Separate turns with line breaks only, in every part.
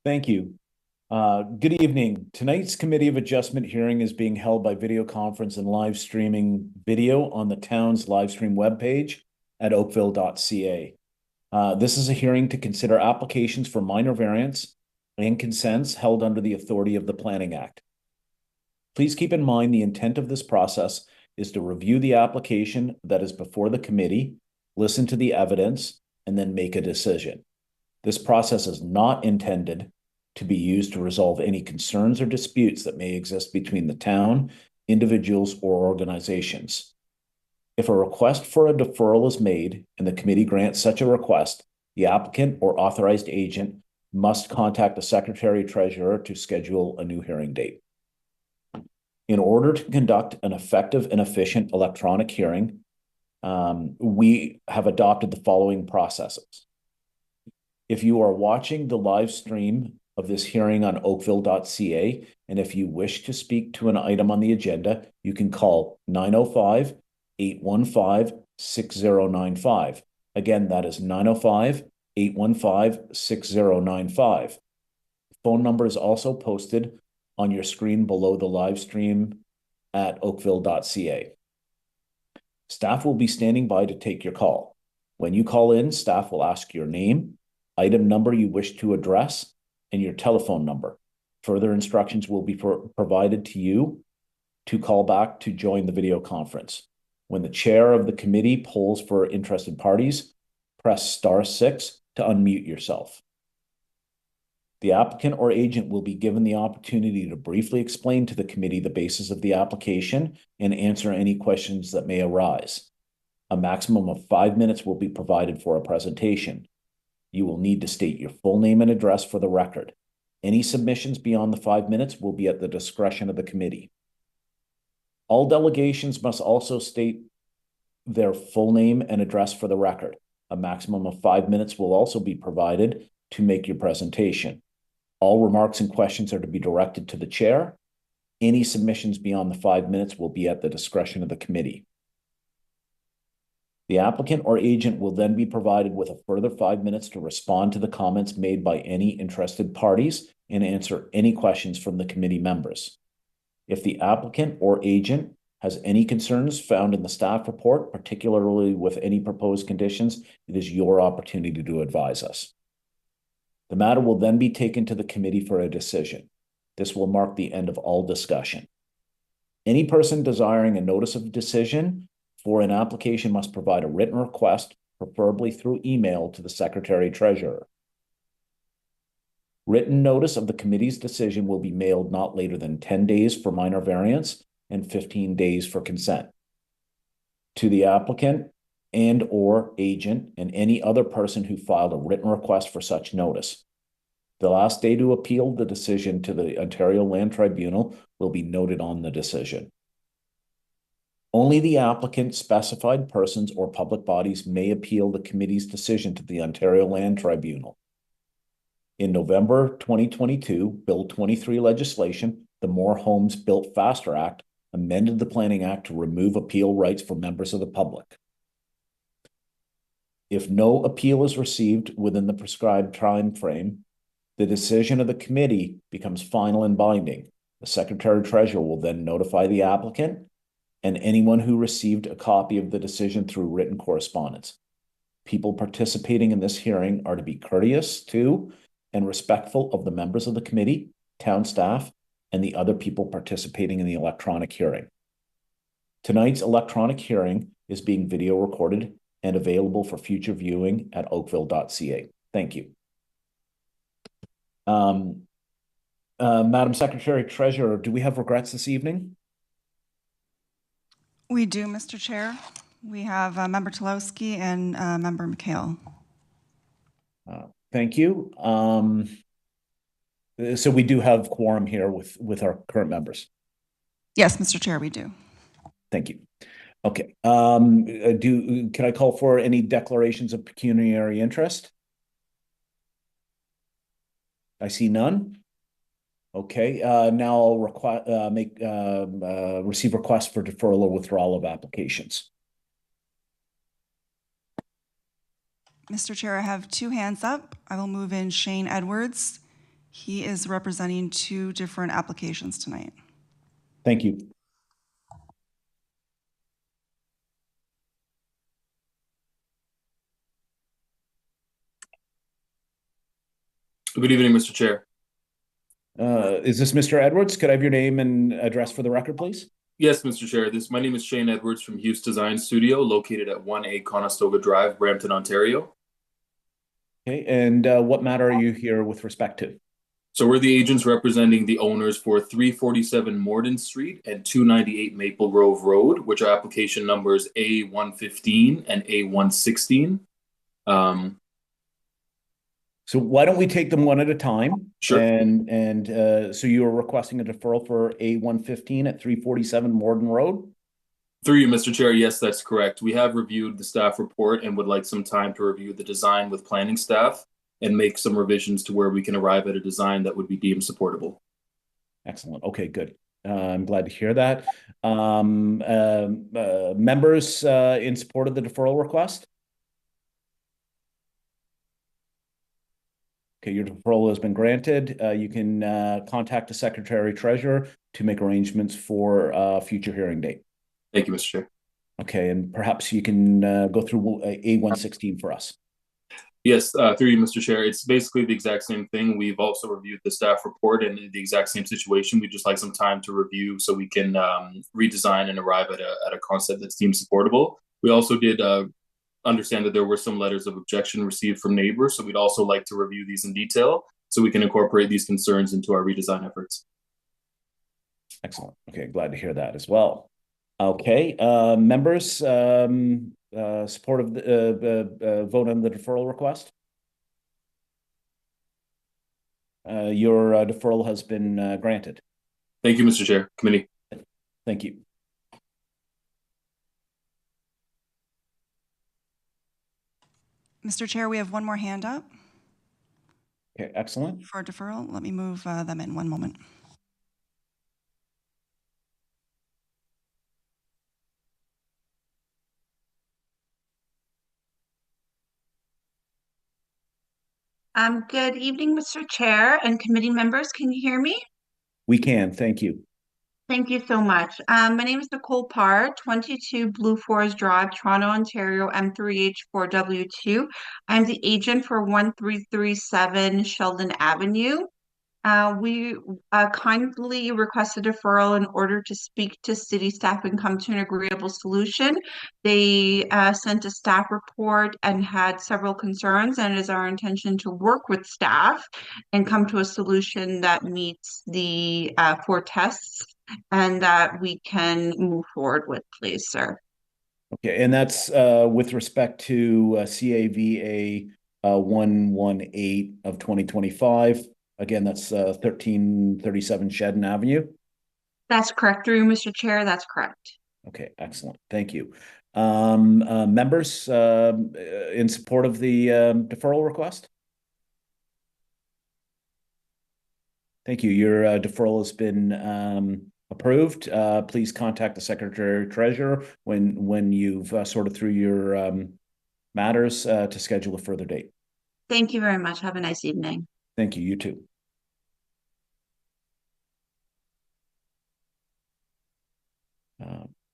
Thank you. Good evening. Tonight's Committee of Adjustment hearing is being held by video conference and live streaming video on the town's live stream webpage at oakville.ca. This is a hearing to consider applications for minor variance and consents held under the authority of the Planning Act. Please keep in mind the intent of this process is to review the application that is before the committee, listen to the evidence, and then make a decision. This process is not intended to be used to resolve any concerns or disputes that may exist between the town, individuals, or organizations. If a request for a deferral is made and the committee grants such a request, the applicant or authorized agent must contact the Secretary Treasurer to schedule a new hearing date. In order to conduct an effective and efficient electronic hearing, we have adopted the following processes. If you are watching the live stream of this hearing on oakville.ca, and if you wish to speak to an item on the agenda, you can call 905-815-6095. Again, that is 905-815-6095. Phone number is also posted on your screen below the live stream at oakville.ca. Staff will be standing by to take your call. When you call in, staff will ask your name, item number you wish to address, and your telephone number. Further instructions will be provided to you to call back to join the video conference. When the chair of the committee polls for interested parties, press *6 to unmute yourself. The applicant or agent will be given the opportunity to briefly explain to the committee the basis of the application and answer any questions that may arise. A maximum of 5 minutes will be provided for a presentation. You will need to state your full name and address for the record. Any submissions beyond the 5 minutes will be at the discretion of the committee. All delegations must also state their full name and address for the record. A maximum of 5 minutes will also be provided to make your presentation. All remarks and questions are to be directed to the chair. Any submissions beyond the 5 minutes will be at the discretion of the committee. The applicant or agent will then be provided with a further 5 minutes to respond to the comments made by any interested parties and answer any questions from the committee members. If the applicant or agent has any concerns found in the staff report, particularly with any proposed conditions, it is your opportunity to advise us. The matter will then be taken to the committee for a decision. This will mark the end of all discussion. Any person desiring a notice of decision for an application must provide a written request, preferably through email, to the Secretary Treasurer. Written notice of the committee's decision will be mailed not later than 10 days for minor variance and 15 days for consent to the applicant and or agent and any other person who filed a written request for such notice. The last day to appeal the decision to the Ontario Land Tribunal will be noted on the decision. Only the applicant, specified persons, or public bodies may appeal the committee's decision to the Ontario Land Tribunal. In November 2022, Bill 23 legislation, the More Homes Built Faster Act, amended the Planning Act to remove appeal rights for members of the public. If no appeal is received within the prescribed time frame, the decision of the committee becomes final and binding. The Secretary Treasurer will then notify the applicant and anyone who received a copy of the decision through written correspondence. People participating in this hearing are to be courteous to and respectful of the members of the committee, town staff, and the other people participating in the electronic hearing. Tonight's electronic hearing is being video recorded and available for future viewing at oakville.ca. Thank you. Madam Secretary Treasurer, do we have regrets this evening?
We do, Mr. Chair. We have Member Tulowski and Member McHale.
Thank you. So we do have quorum here with our current members.
Yes, Mr. Chair, we do.
Thank you. Okay. Can I call for any declarations of pecuniary interest? I see none. Okay. Now I'll receive requests for deferral or withdrawal of applications.
Mr. Chair, I have two hands up. I will move in Shane Edwards He is representing two different applications tonight.
Thank you.
Good evening, Mr. Chair.
Is this Mr. Edwards? Could I have your name and address for the record, please?
Yes, Mr. Chair. My name is Shane Edwards from Hughes Design Studio, located at 1A Conestoga Drive, Brampton, Ontario.
Okay, and what matter are you here with respect to?
So we're the agents representing the owners for 347 Morden Street and 298 Maple Grove Road, which are application numbers A115 and A116.
So why don't we take them one at a time?
Sure.
And so you are requesting a deferral for A115 at 347 Morden Road?
Through you, Mr. Chair, yes, that's correct. We have reviewed the staff report and would like some time to review the design with planning staff and make some revisions to where we can arrive at a design that would be deemed supportable.
Excellent. Okay, good. I'm glad to hear that. Members in support of the deferral request? Okay, your deferral has been granted. You can contact the Secretary Treasurer to make arrangements for a future hearing date.
Thank you, Mr. Chair.
Okay, and perhaps you can go through A116 for us.
Yes, through you, Mr. Chair. It's basically the exact same thing. We've also reviewed the staff report and the exact same situation. We'd just like some time to review so we can redesign and arrive at a concept that's deemed supportable. We also did understand that there were some letters of objection received from neighbors, so we'd also like to review these in detail so we can incorporate these concerns into our redesign efforts.
Excellent. Okay, glad to hear that as well. Okay, members, support of the vote on the deferral request? Your deferral has been granted.
Thank you, Mr. Chair. Committee.
Thank you.
Mr. Chair, we have one more hand up.
Okay, excellent.
For deferral. Let me move them in one moment.
Good evening, Mr. Chair and committee members. Can you hear me?
We can. Thank you.
Thank you so much. My name is Nicole Parr, 22 Blue Forest Drive, Toronto, Ontario, M3H4W2. I'm the agent for 1337 Sheldon Avenue. We kindly request a deferral in order to speak to city staff and come to an agreeable solution. They sent a staff report and had several concerns, and it is our intention to work with staff and come to a solution that meets the 4 tests and that we can move forward with, please, sir.
Okay, and that's with respect to CAVA 118 of 2025. Again, that's 1337 Shedden Avenue.
That's correct, through Mr. Chair. That's correct.
Okay, excellent. Thank you. Members in support of the deferral request? Thank you. Your deferral has been approved. Please contact the Secretary Treasurer when you've sorted through your matters to schedule a further date.
Thank you very much. Have a nice evening.
Thank you. You too.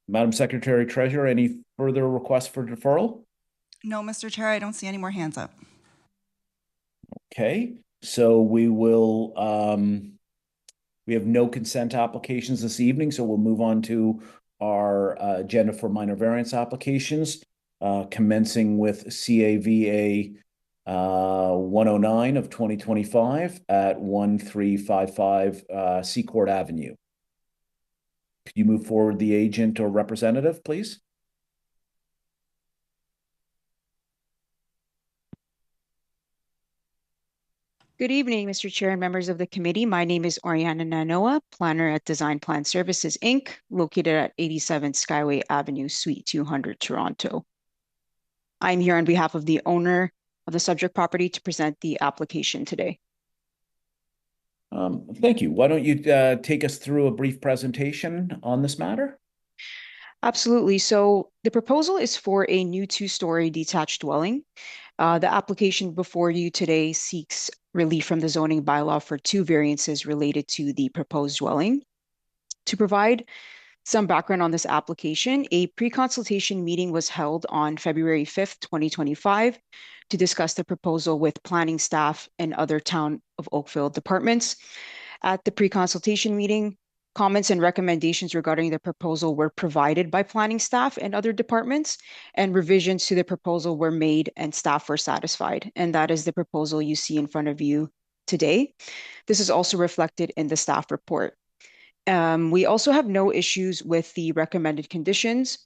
Madam Secretary Treasurer, any further requests for deferral?
No, Mr. Chair, I don't see any more hands up.
Okay, so we will, we have no consent applications this evening, so we'll move on to our agenda for minor variance applications, commencing with CAVA 109 of 2025 at 1355 Seacourt Avenue. Could you move forward the agent or representative, please?
Good evening, Mr. Chair and members of the committee. My name is Oriana Nanoa, planner at Design Plan Services, Inc., located at 87 Skyway Avenue, Suite 200, Toronto. I'm here on behalf of the owner of the subject property to present the application today.
Thank you. Why don't you take us through a brief presentation on this matter?
Absolutely. So the proposal is for a new 2-story detached dwelling. The application before you today seeks relief from the zoning bylaw for 2 variances related to the proposed dwelling. To provide some background on this application, a pre-consultation meeting was held on February 5th, 2025 to discuss the proposal with planning staff and other Town of Oakville departments. At the pre-consultation meeting, comments and recommendations regarding the proposal were provided by planning staff and other departments, and revisions to the proposal were made and staff were satisfied. And that is the proposal you see in front of you today. This is also reflected in the staff report. We also have no issues with the recommended conditions.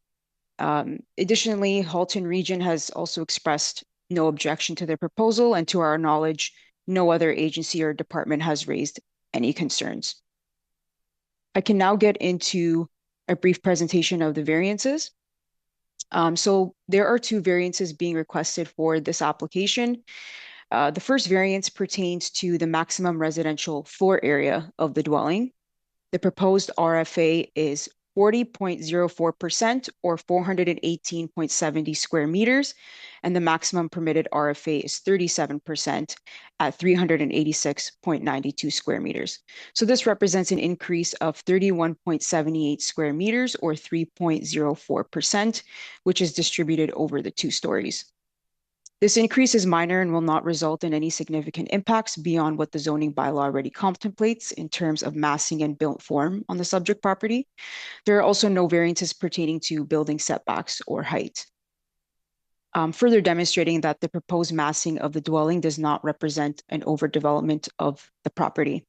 Additionally, Halton Region has also expressed no objection to the proposal, and to our knowledge, no other agency or department has raised any concerns. I can now get into a brief presentation of the variances. So there are 2 variances being requested for this application. The first variance pertains to the maximum residential floor area of the dwelling. The proposed RFA is 40.04% or 418.70 square meters, and the maximum permitted RFA is 37% at 386.92 square meters. So this represents an increase of 31.78 square meters or 3.04%, which is distributed over the 2 stories. This increase is minor and will not result in any significant impacts beyond what the zoning bylaw already contemplates in terms of massing and built form on the subject property. There are also no variances pertaining to building setbacks or height. Further demonstrating that the proposed massing of the dwelling does not represent an overdevelopment of the property.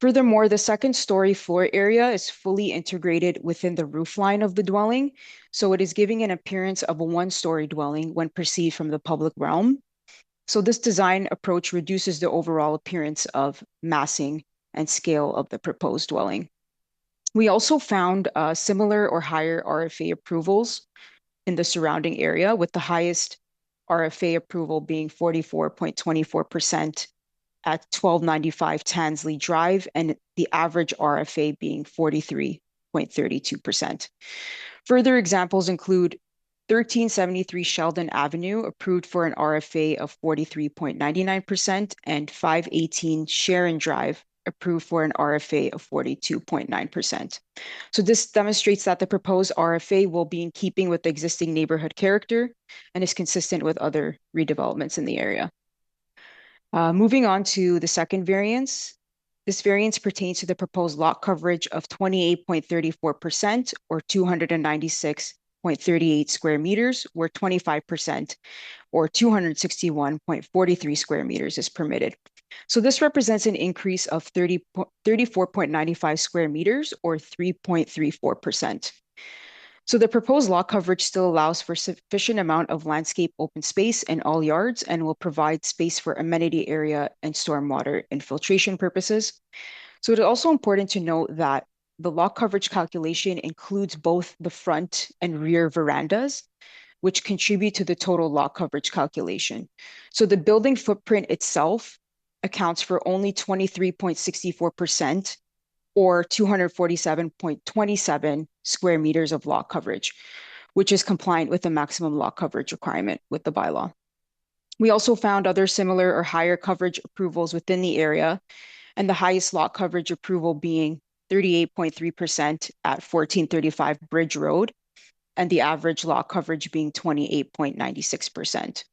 Furthermore, the 2nd-story floor area is fully integrated within the roofline of the dwelling, so it is giving an appearance of a 1-story dwelling when perceived from the public realm. So this design approach reduces the overall appearance of massing and scale of the proposed dwelling. We also found similar or higher RFA approvals in the surrounding area, with the highest RFA approval being 44.24% at 1295 Tansley Drive, and the average RFA being 43.32%. Further examples include 1373 Sheldon Avenue, approved for an RFA of 43.99%, and 518 Sharon Drive, approved for an RFA of 42.9%. So this demonstrates that the proposed RFA will be in keeping with the existing neighborhood character and is consistent with other redevelopments in the area. Moving on to the 2nd variance. This variance pertains to the proposed lot coverage of 28.34% or 296.38 square meters, where 25% or 261.43 square meters is permitted. So this represents an increase of 34.95 square meters or 3.34%. So the proposed lot coverage still allows for sufficient amount of landscape open space in all yards and will provide space for amenity area and stormwater infiltration purposes. So it is also important to note that the lot coverage calculation includes both the front and rear verandas, which contribute to the total lot coverage calculation. So the building footprint itself accounts for only 23.64% or 247.27 square meters of lot coverage, which is compliant with the maximum lot coverage requirement with the bylaw. We also found other similar or higher coverage approvals within the area, and the highest lot coverage approval being 38.3% at 1435 Bridge Road, and the average lot coverage being 28.96%.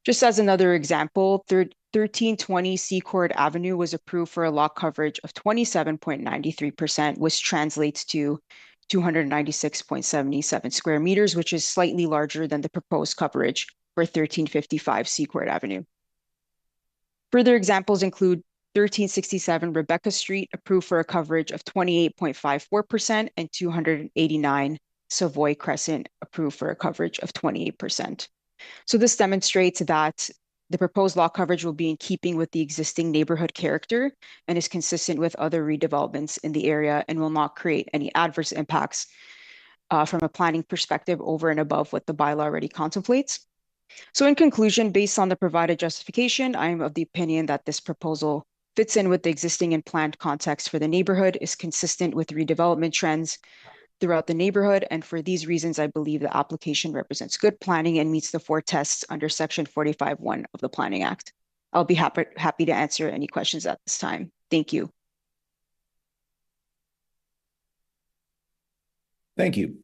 Just as another example, 1320 Secord Avenue was approved for a lot coverage of 27.93%, which translates to 296.77 square meters, which is slightly larger than the proposed coverage for 1355 Secord Avenue. Further examples include 1367 Rebecca Street, approved for a coverage of 28.54%, and 289 Savoy Crescent, approved for a coverage of 28%. So this demonstrates that the proposed lot coverage will be in keeping with the existing neighborhood character and is consistent with other redevelopments in the area and will not create any adverse impacts from a planning perspective over and above what the bylaw already contemplates. So in conclusion, based on the provided justification, I am of the opinion that this proposal fits in with the existing and planned context for the neighborhood, is consistent with redevelopment trends, throughout the neighborhood. And for these reasons, I believe the application represents good planning and meets the 4 tests under Section 45(1) of the Planning Act. I'll be happy to answer any questions at this time. Thank you.
Thank you.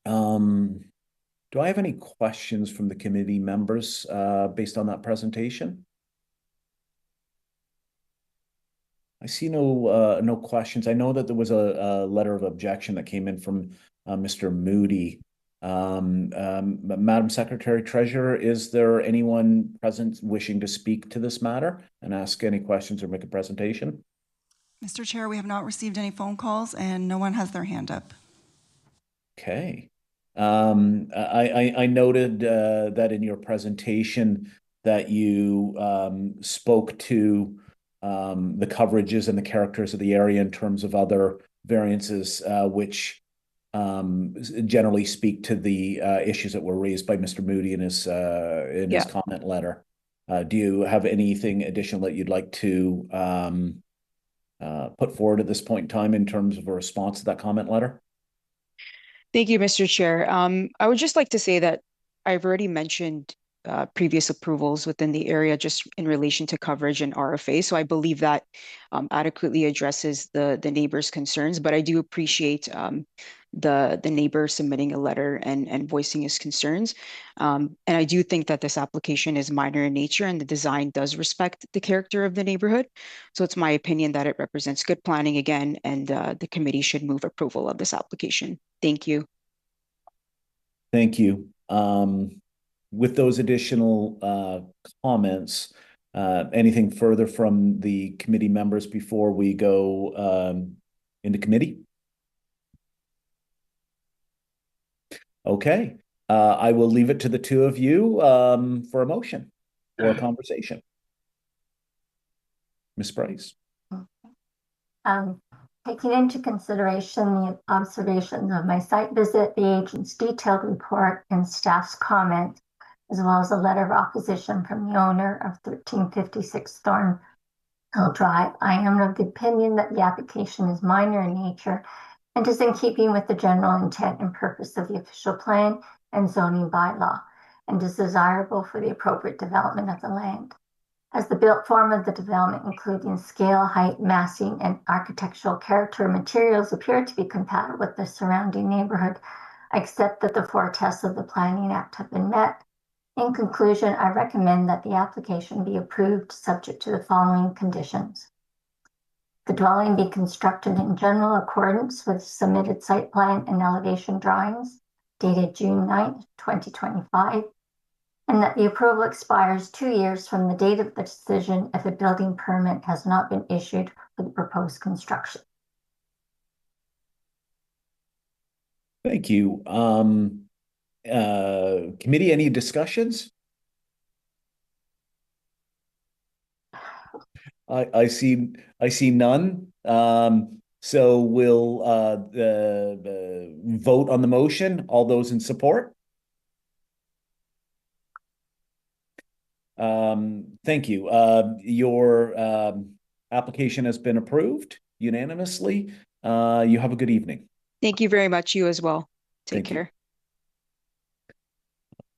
Do I have any questions from the committee members based on that presentation? I see no questions. I know that there was a letter of objection that came in from Mr. Moody. Madam Secretary Treasurer, is there anyone present wishing to speak to this matter and ask any questions or make a presentation?
Mr. Chair, we have not received any phone calls and no one has their hand up.
Okay. I noted that in your presentation that you spoke to the coverages and the characters of the area in terms of other variances, which generally speak to the issues that were raised by Mr. Moody in his comment letter. Do you have anything additional that you'd like to put forward at this point in time in terms of a response to that comment letter?
Thank you, Mr. Chair. I would just like to say that I've already mentioned previous approvals within the area just in relation to coverage and RFA. So I believe that adequately addresses the neighbor's concerns, but I do appreciate the neighbor submitting a letter and voicing his concerns. And I do think that this application is minor in nature and the design does respect the character of the neighborhood. So it's my opinion that it represents good planning again, and the committee should move approval of this application. Thank you.
Thank you. With those additional comments, anything further from the committee members before we go into committee? Okay. I will leave it to the two of you for a motion or a conversation. Ms. Price.
Taking into consideration the observations of my site visit, the agent's detailed report, and staff's comment, as well as a letter of opposition from the owner of 1356 Thornhill Drive, I am of the opinion that the application is minor in nature and is in keeping with the general intent and purpose of the official plan and zoning bylaw, and is desirable for the appropriate development of the land. As the built form of the development, including scale, height, massing, and architectural character materials, appear to be compatible with the surrounding neighborhood, I accept that the 4 tests of the Planning Act have been met. In conclusion, I recommend that the application be approved subject to the following conditions. The dwelling be constructed in general accordance with submitted site plan and elevation drawings dated June 9th, 2025, and that the approval expires 2 years from the date of the decision if a building permit has not been issued for the proposed construction.
Thank you. Committee, any discussions? I see none. So we'll vote on the motion. All those in support? Thank you. Your application has been approved unanimously. You have a good evening.
Thank you very much. You as well. Take
Thank you.
care.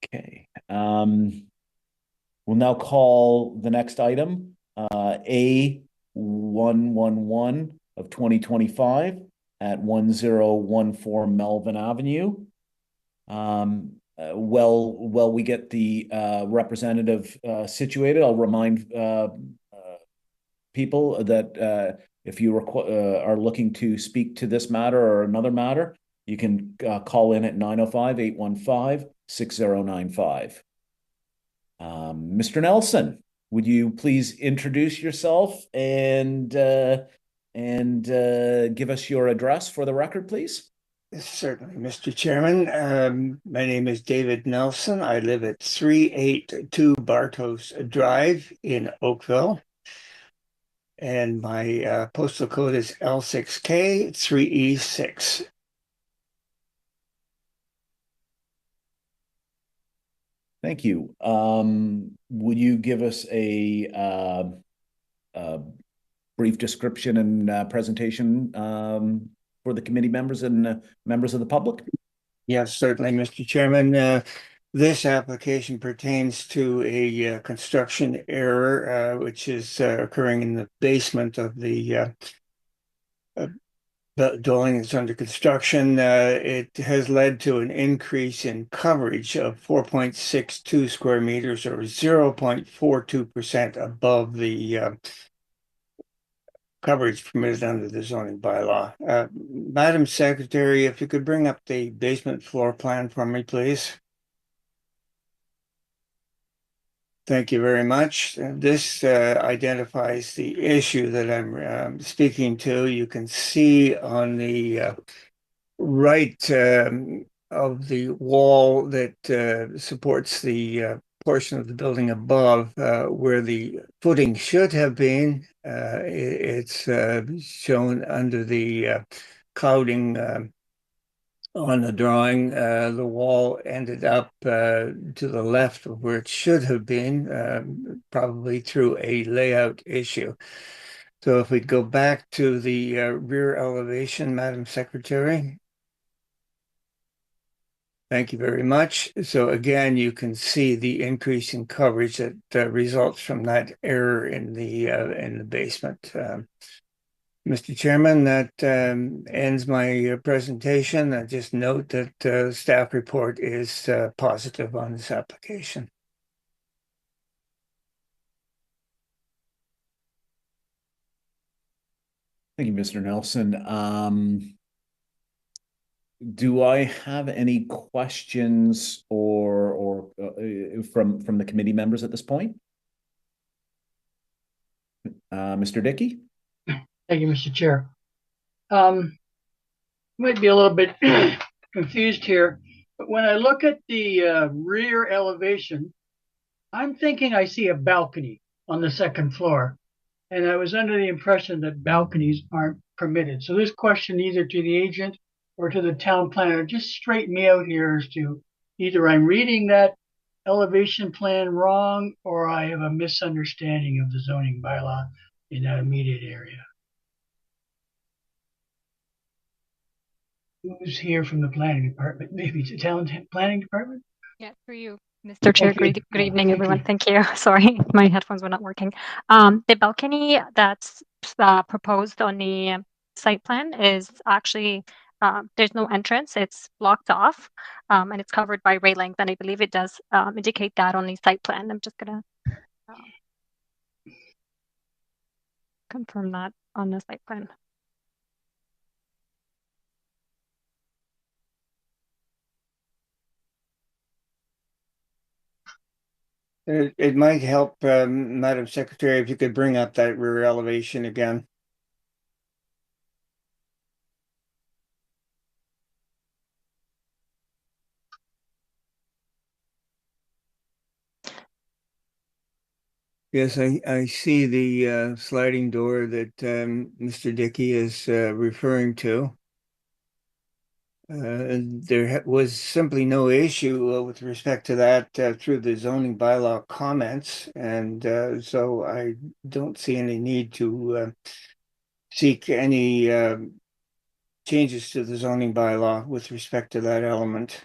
Okay. We'll now call the next item A111 of 2025 at 1014 Melvin Avenue. While we get the representative situated, I'll remind people that if you are looking to speak to this matter or another matter, you can call in at 905-815-6095. Mr. Nelson, would you please introduce yourself and give us your address for the record, please?
Certainly, Mr. Chairman. My name is David Nelson. I live at 382 Bartos Drive in Oakville. And my postal code is L6K 3E6.
Thank you. Would you give us a brief description and presentation for the committee members and members of the public?
Yes, certainly, Mr. Chairman. This application pertains to a construction error, which is occurring in the basement of the dwelling that's under construction. It has led to an increase in coverage of 4.62 square meters, or 0.42% above the coverage permitted under the zoning bylaw. Madam Secretary, if you could bring up the basement floor plan for me, please. Thank you very much. This identifies the issue that I'm speaking to. You can see on the right of the wall that supports the portion of the building above where the footing should have been. It's shown under the clouding on the drawing. The wall ended up to the left of where it should have been, probably through a layout issue. So if we go back to the rear elevation, Madam Secretary. Thank you very much. So again, you can see the increase in coverage that results from that error in the basement. Mr. Chairman, that ends my presentation. I just note that staff report is positive on this application.
Thank you, Mr. Nelson. Do I have any questions or from the committee members at this point? Mr. Dickey?
Thank you, Mr. Chair. Might be a little bit confused here, but when I look at the rear elevation, I'm thinking I see a balcony on the second floor, and I was under the impression that balconies aren't permitted. So this question either to the agent or to the town planner, just straighten me out here as to either I'm reading that elevation plan wrong or I have a misunderstanding of the zoning bylaw in that immediate area. Who's here from the planning department? Maybe it's the town planning department?
Yeah, for you, Mr. Chair.
Okay.
Good evening,
Thank
everyone.
you.
Thank you. Sorry, my headphones were not working. The balcony that's proposed on the site plan is actually, there's no entrance. It's blocked off, and it's covered by railings, and I believe it does indicate that on the site plan. I'm just gonna confirm that on the site plan.
It might help, Madam Secretary, if you could bring up that rear elevation again. Yes, I see the sliding door that Mr. Dickey is referring to. There was simply no issue with respect to that through the zoning bylaw comments, and so I don't see any need to seek any changes to the zoning bylaw with respect to that element.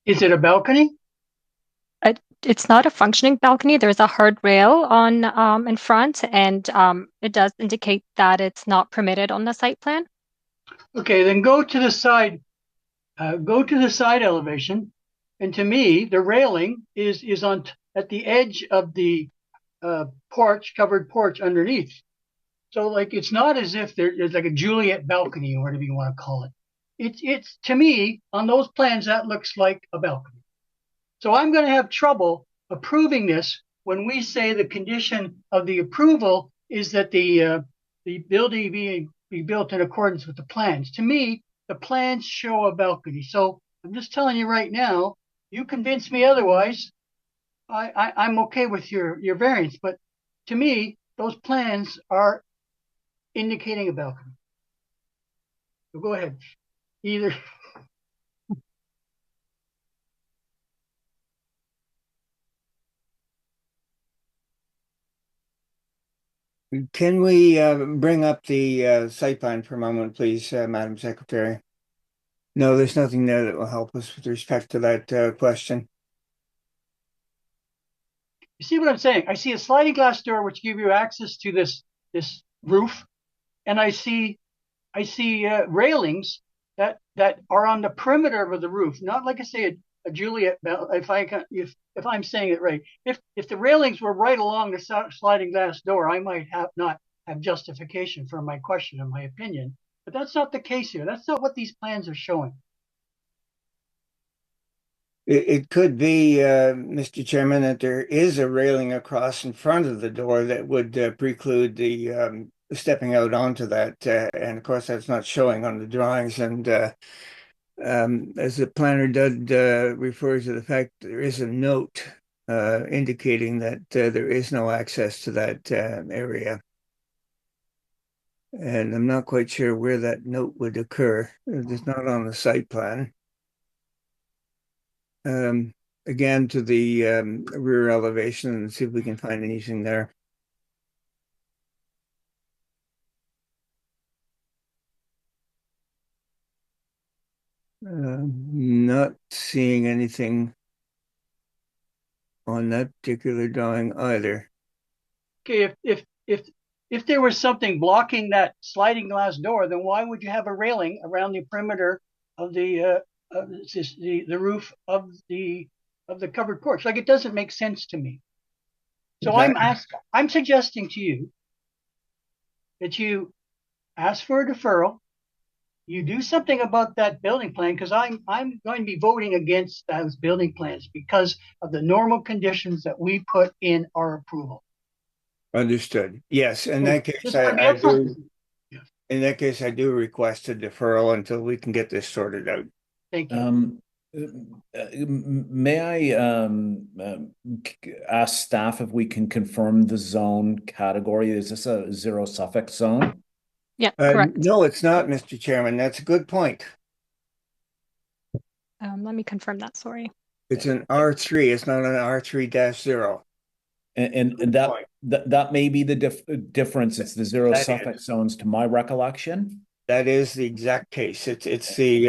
Is it a balcony?
It's not a functioning balcony. There's a hard rail on in front, and it does indicate that it's not permitted on the site plan.
Okay, then go to the side. Go to the side elevation, and to me, the railing is on at the edge of the covered porch underneath. So, like, it's not as if there's like a Juliet balcony or whatever you want to call it. It's to me on those plans that looks like a balcony. So I'm going to have trouble approving this when we say the condition of the approval is that the building be built in accordance with the plans. To me, the plans show a balcony. So I'm just telling you right now, you convince me otherwise, I'm okay with your variance. But to me, those plans are indicating a balcony. So go ahead. Either.
Can we bring up the site plan for a moment, please, Madam Secretary? No, there's nothing there that will help us with respect to that question.
You see what I'm saying? I see a sliding glass door which give you access to this roof, and I see railings that are on the perimeter of the roof, not like I say a Juliet bell. If I'm saying it right, if the railings were right along the sliding glass door, I might not have justification for my question and my opinion. But that's not the case here. That's not what these plans are showing.
It could be, Mr. Chairman, that there is a railing across in front of the door that would preclude the stepping out onto that. And of course, that's not showing on the drawings. And as the planner did refer to the fact there is a note indicating that there is no access to that area. And I'm not quite sure where that note would occur. It's not on the site plan. Again, to the rear elevation and see if we can find anything there. Not seeing anything on that particular drawing either.
Okay, if there was something blocking that sliding glass door, then why would you have a railing around the perimeter of the roof of the covered porch? Like, it doesn't make sense to me. So I'm suggesting to you that you ask for a deferral. You do something about that building plan, because I'm going to be voting against those building plans because of the normal conditions that we put in our approval.
Understood. Yes, in that case, in that case, I do request a deferral until we can get this sorted out.
Thank you.
May I ask staff if we can confirm the zone category? Is this a zero suffix zone?
Yeah, correct.
No, it's not, Mr. Chairman. That's a good point.
Let me confirm that, sorry.
It's an R3. It's not an R3-0.
And that may be the difference. It's the zero suffix zones to my recollection.
That is the exact case. It's the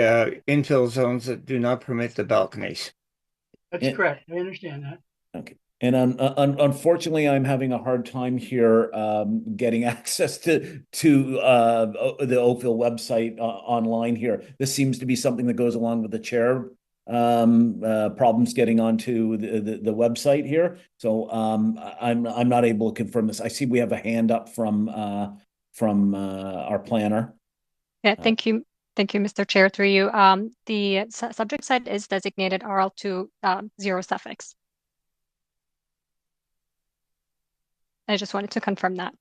infill zones that do not permit the balconies.
That's correct. I understand that.
Okay. And unfortunately, I'm having a hard time here getting access to the Oakville website online here. This seems to be something that goes along with the chair problems getting onto the website here. So I'm not able to confirm this. I see we have a hand up from our planner.
Yeah, thank you. Thank you, Mr. Chair, through you. The subject site is designated RL2 zero suffix. I just wanted to confirm that.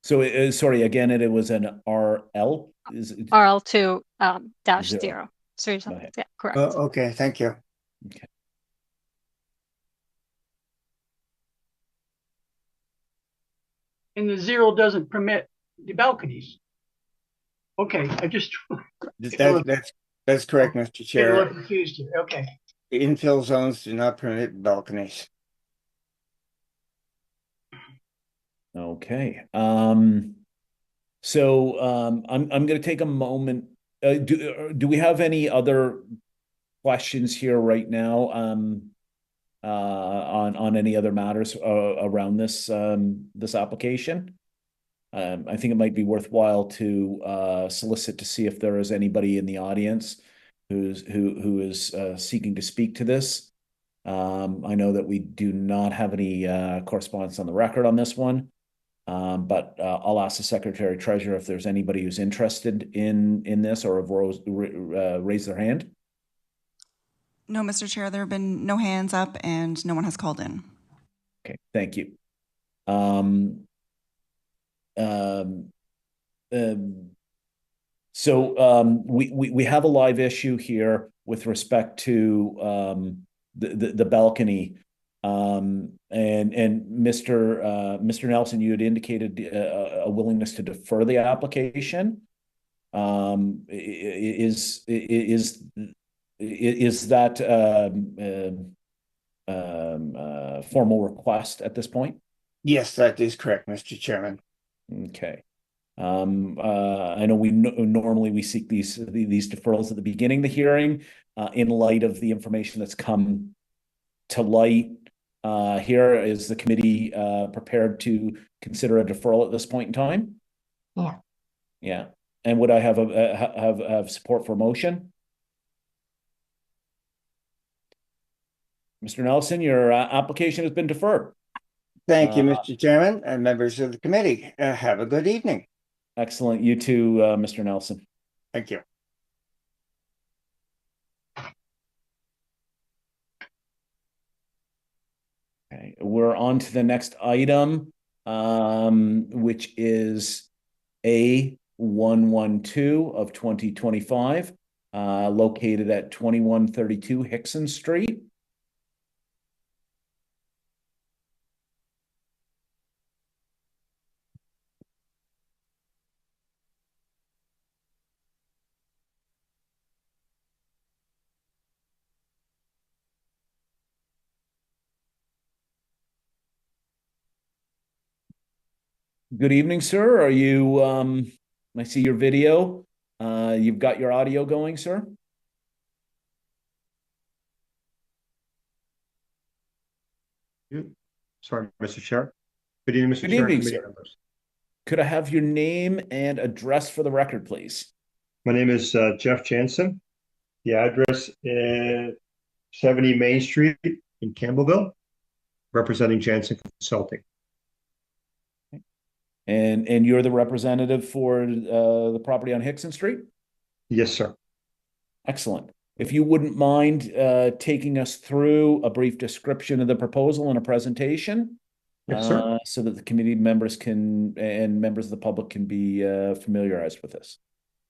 Sorry, again, it was an RL?
RL2 dash zero. Sorry, yeah, correct.
Okay, thank you.
Okay.
And the zero doesn't permit the balconies. Okay, I just
that's correct, Mr. Chair.
Get a little confused here. Okay.
The infill zones do not permit balconies.
Okay. So I'm going to take a moment. Do we have any other questions here right now on any other matters around this this application? I think it might be worthwhile to solicit to see if there is anybody in the audience who is seeking to speak to this. I know that we do not have any correspondence on the record on this one, but I'll ask the Secretary Treasurer if there's anybody who's interested in this or have raised their hand.
No, Mr. Chair, there have been no hands up and no one has called in.
Okay, thank you. So we have a live issue here with respect to the balcony, and Mr. Nelson, you had indicated a willingness to defer the application. Is that formal request at this point?
Yes, that is correct, Mr. Chairman.
Okay. I know normally we seek these deferrals at the beginning of the hearing, in light of the information that's come to light. Here is the committee prepared to consider a deferral at this point in time?
Yeah.
Yeah. And would I have have support for motion? Mr. Nelson, your application has been deferred.
Thank you, Mr. Chairman, and members of the committee. Have a good evening.
Excellent. You too, Mr. Nelson.
Thank you.
Okay, we're on to the next item, which is A112 of 2025, located at 2132 Hickson Street. Good evening, sir. Are you, I see your video. You've got your audio going, sir?
Sorry, Mr. Chair. Good evening, Mr.
Good
Chair and
evening,
committee
sir.
members.
Could I have your name and address for the record, please?
My name is Jeff Jansen. The address is 70 Main Street in Campbellville, representing Jansen Consulting.
And you're the representative for the property on Hickson Street?
Yes, sir.
Excellent. If you wouldn't mind taking us through a brief description of the proposal and a presentation,
Yes, sir.
so that the committee members and members of the public can be familiarized with this.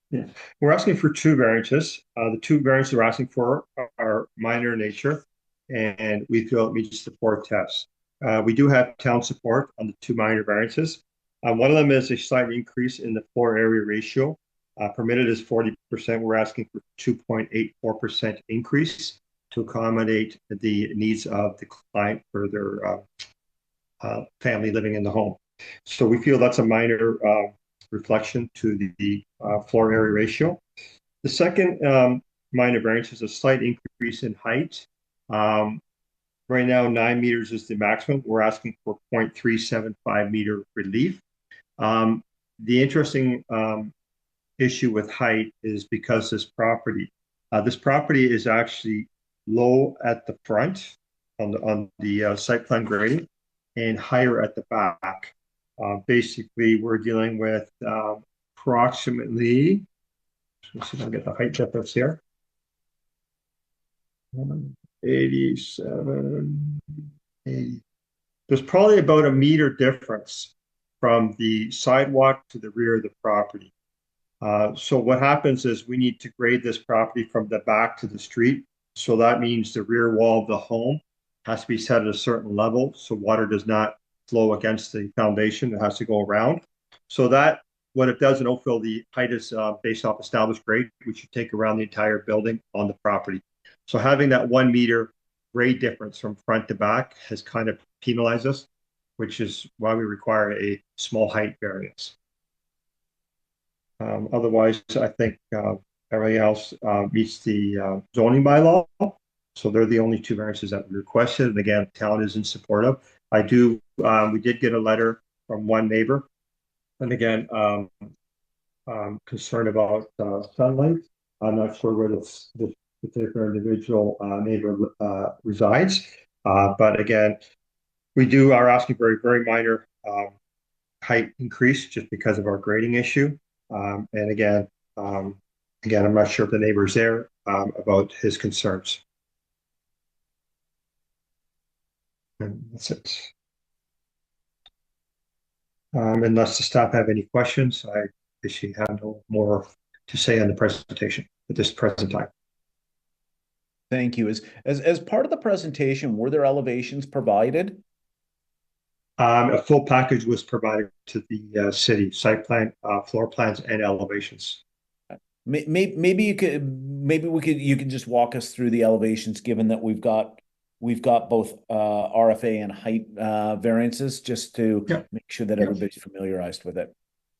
Yeah. We're asking for two variances. The two variances we're asking for are minor in nature, and we feel it meets the four tests. We do have town support on the two minor variances. One of them is a slight increase in the floor area ratio. Permitted is 40%. We're asking for 2.84% increase to accommodate the needs of the client for their family living in the home. So we feel that's a minor reflection to the floor area ratio. The second minor variance is a slight increase in height. Right now, 9 meters is the maximum. We're asking for 0.375 meter relief. The interesting issue with height is because this property is actually low at the front on the site plan grading and higher at the back. Basically, we're dealing with approximately, let's see if I can get the height difference here. 87, 80. There's probably about a meter difference from the sidewalk to the rear of the property. So what happens is we need to grade this property from the back to the street. So that means the rear wall of the home has to be set at a certain level so water does not flow against the foundation. It has to go around. So that, what it does in Oakville, the height is based off established grade, which you take around the entire building on the property. So having that 1 meter grade difference from front to back has kind of penalized us, which is why we require a small height variance. Otherwise, I think everything else meets the zoning bylaw. So they're the only two variances that we requested. And again, town is in support of. We did get a letter from one neighbor. And again, concerned about sunlight. I'm not sure where this particular individual neighbor resides. But again, we are asking for a very minor height increase just because of our grading issue. And again, I'm not sure if the neighbor's there about his concerns. And that's it. Unless the staff have any questions, I basically have no more to say on the presentation at this present time.
Thank you. As part of the presentation, were there elevations provided?
A full package was provided to the city, site plan, floor plans, and elevations.
You can just walk us through the elevations, given that we've got we've got both RFA and height variances just to make sure that everybody's familiarized with it.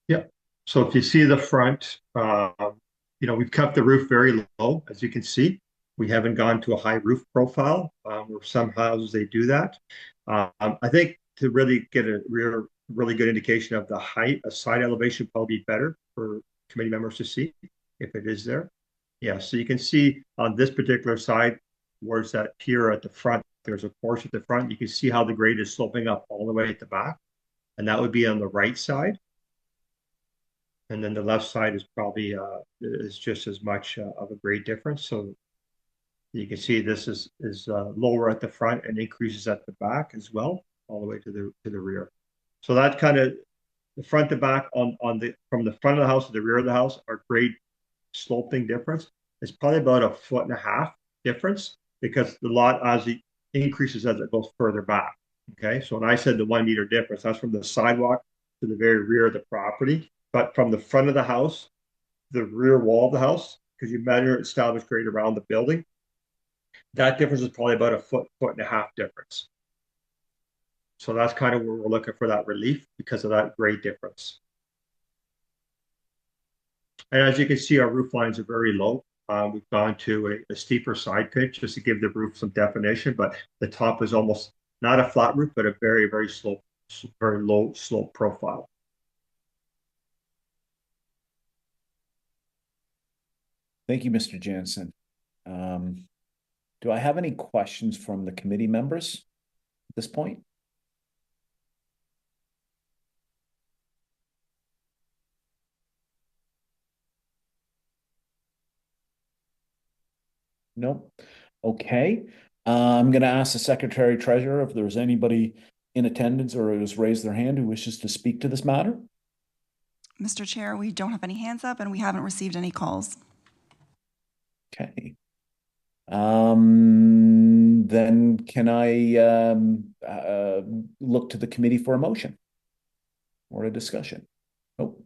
Yep. So if you see the front, we've kept the roof very low, as you can see. We haven't gone to a high roof profile, where some houses they do that. I think to really get a really good indication of the height, a side elevation would probably be better for committee members to see if it is there. Yeah, so you can see on this particular side, where's that pier at the front, there's a porch at the front. You can see how the grade is sloping up all the way at the back, and that would be on the right side. And then the left side is probably is just as much of a grade difference. So you can see this is lower at the front and increases at the back as well, all the way to the rear. So that kind of the front to back from the front of the house to the rear of the house, our grade sloping difference is probably about 1.5 feet difference, because the lot as it increases as it goes further back. Okay, so when I said the 1 meter difference, that's from the sidewalk to the very rear of the property. But from the front of the house, the rear wall of the house, because you measure established grade around the building, that difference is probably about 1.5 feet difference. So that's kind of where we're looking for that relief because of that grade difference. And as you can see, our roof lines are very low. We've gone to a steeper side pitch just to give the roof some definition, but the top is almost not a flat roof, but a very, very low slope profile.
Thank you, Mr. Jansen. Do I have any questions from the committee members at this point? No. Okay. I'm going to ask the Secretary Treasurer if there's anybody in attendance or who has raised their hand who wishes to speak to this matter.
Mr. Chair, we don't have any hands up and we haven't received any calls.
Okay. Then can I look to the committee for a motion or a discussion? Nope.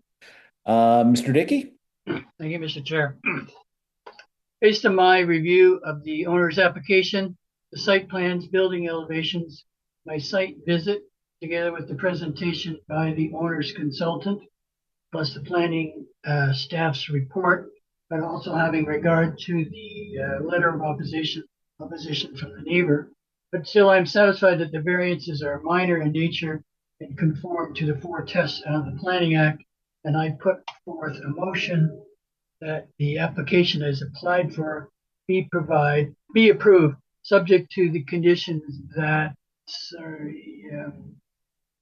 Mr. Dickey?
Thank you, Mr. Chair. Based on my review of the owner's application, the site plans, building elevations, my site visit, together with the presentation by the owner's consultant, plus the planning staff's report, but also having regard to the letter of opposition from the neighbor. But still, I'm satisfied that the variances are minor in nature and conform to the 4 tests of the Planning Act. And I put forth a motion that the application as applied for be approved, subject to the conditions that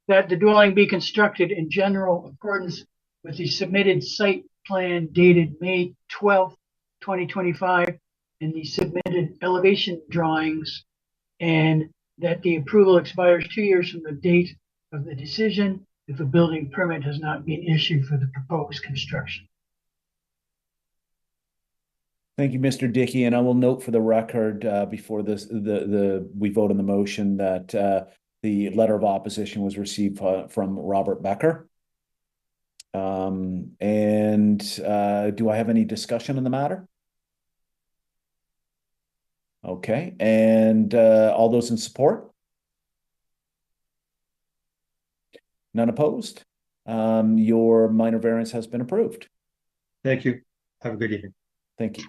that the dwelling be constructed in general accordance with the submitted site plan dated May 12th, 2025, and the submitted elevation drawings, and that the approval expires 2 years from the date of the decision if a building permit has not been issued for the proposed construction.
Thank you, Mr. Dickey, and I will note for the record before this we vote on the motion that the letter of opposition was received from Robert Becker. Do I have any discussion on the matter? Okay, and all those in support? None opposed? Your minor variance has been approved.
Thank you. Have a good evening.
Thank you.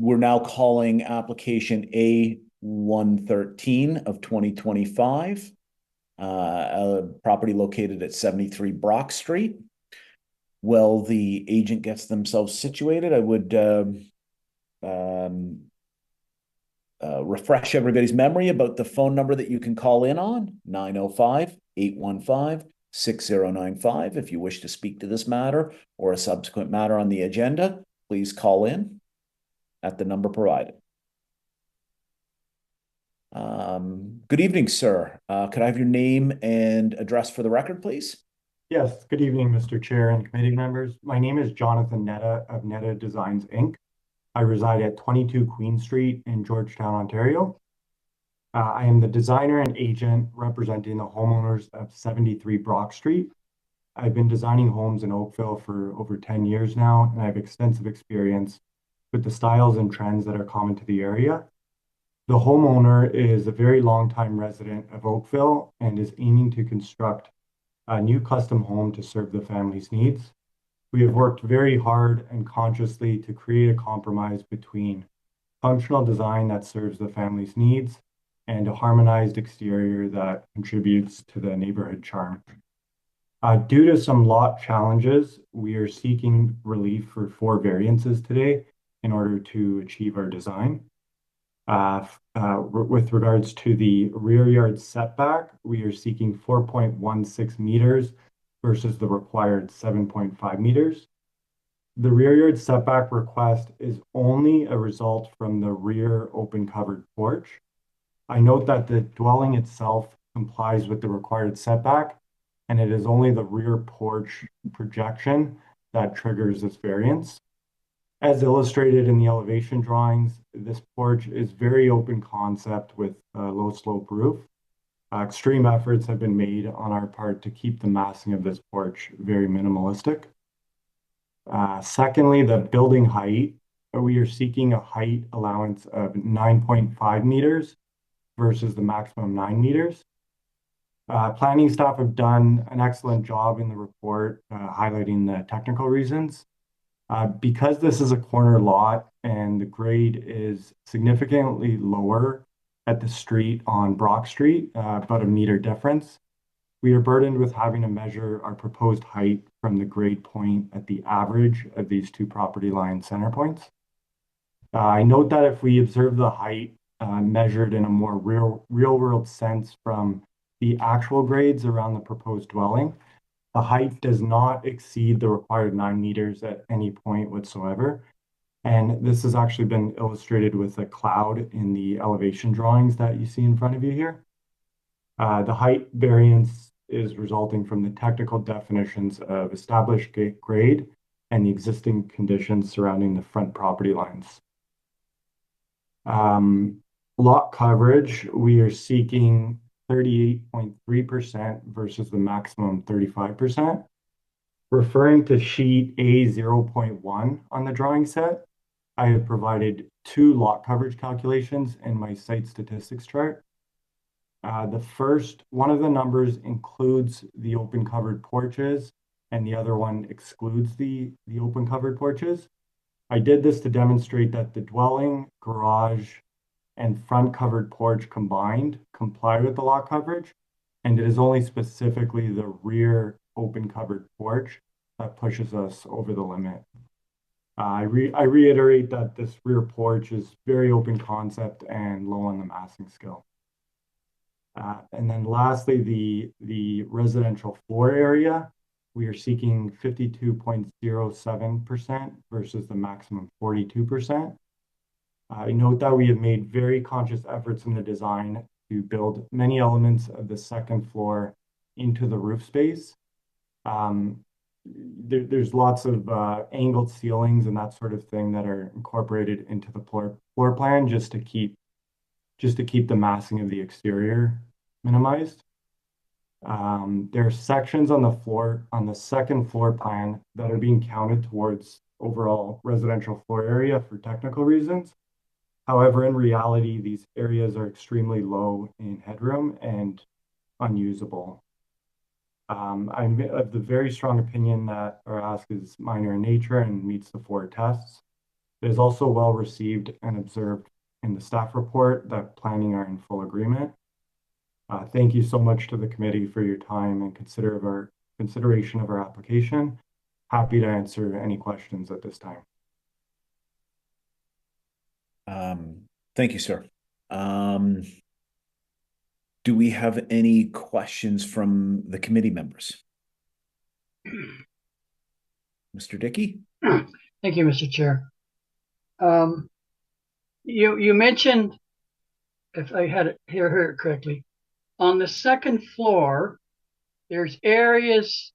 We're now calling application A113 of 2025, a property located at 73 Brock Street. While the agent gets themselves situated, I would refresh everybody's memory about the phone number that you can call in on, 905-815-6095. If you wish to speak to this matter or a subsequent matter on the agenda, please call in at the number provided. Good evening, sir. Could I have your name and address for the record, please?
Yes, good evening, Mr. Chair and committee members. My name is Jonathan Netta of Netta Designs, Inc. I reside at 22 Queen Street in Georgetown, Ontario. I am the designer and agent representing the homeowners of 73 Brock Street. I've been designing homes in Oakville for over 10 years now, and I have extensive experience with the styles and trends that are common to the area. The homeowner is a very long-time resident of Oakville and is aiming to construct a new custom home to serve the family's needs. We have worked very hard and consciously to create a compromise between functional design that serves the family's needs and a harmonized exterior that contributes to the neighborhood charm. Due to some lot challenges, we are seeking relief for 4 variances today in order to achieve our design. With regards to the rear yard setback, we are seeking 4.16 meters versus the required 7.5 meters. The rear yard setback request is only a result from the rear open covered porch. I note that the dwelling itself complies with the required setback, and it is only the rear porch projection that triggers this variance. As illustrated in the elevation drawings, this porch is very open concept with a low slope roof. Extreme efforts have been made on our part to keep the massing of this porch very minimalistic. Secondly, the building height. We are seeking a height allowance of 9.5 meters versus the maximum 9 meters. Planning staff have done an excellent job in the report highlighting the technical reasons. Because this is a corner lot and the grade is significantly lower at the street on Brock Street, about a meter difference, we are burdened with having to measure our proposed height from the grade point at the average of these 2 property line center points. I note that if we observe the height measured in a more real world sense from the actual grades around the proposed dwelling, the height does not exceed the required 9 meters at any point whatsoever. And this has actually been illustrated with a cloud in the elevation drawings that you see in front of you here. The height variance is resulting from the technical definitions of established grade and the existing conditions surrounding the front property lines. Lot coverage, we are seeking 38.3% versus the maximum 35%. Referring to sheet A0.1 on the drawing set, I have provided 2 lot coverage calculations in my site statistics chart. One of the numbers includes the open covered porches and the other one excludes the open covered porches. I did this to demonstrate that the dwelling, garage, and front covered porch combined comply with the lot coverage, and it is only specifically the rear open covered porch that pushes us over the limit. I reiterate that this rear porch is very open concept and low on the massing scale. And then lastly, the residential floor area, we are seeking 52.07% versus the maximum 42%. I note that we have made very conscious efforts in the design to build many elements of the second floor into the roof space. There's lots of angled ceilings and that sort of thing that are incorporated into the floor plan just to keep the massing of the exterior minimized. There are sections on the second floor plan that are being counted towards overall residential floor area for technical reasons. However, in reality, these areas are extremely low in headroom and unusable. I'm of the very strong opinion that our ask is minor in nature and meets the 4 tests. It is also well received and observed in the staff report that planning are in full agreement. Thank you so much to the committee for your time and consideration of our application. Happy to answer any questions at this time.
Thank you, sir. Do we have any questions from the committee members? Mr. Dickey?
Thank you, Mr. Chair. You mentioned, if I had it heard it correctly, on the second floor, there's areas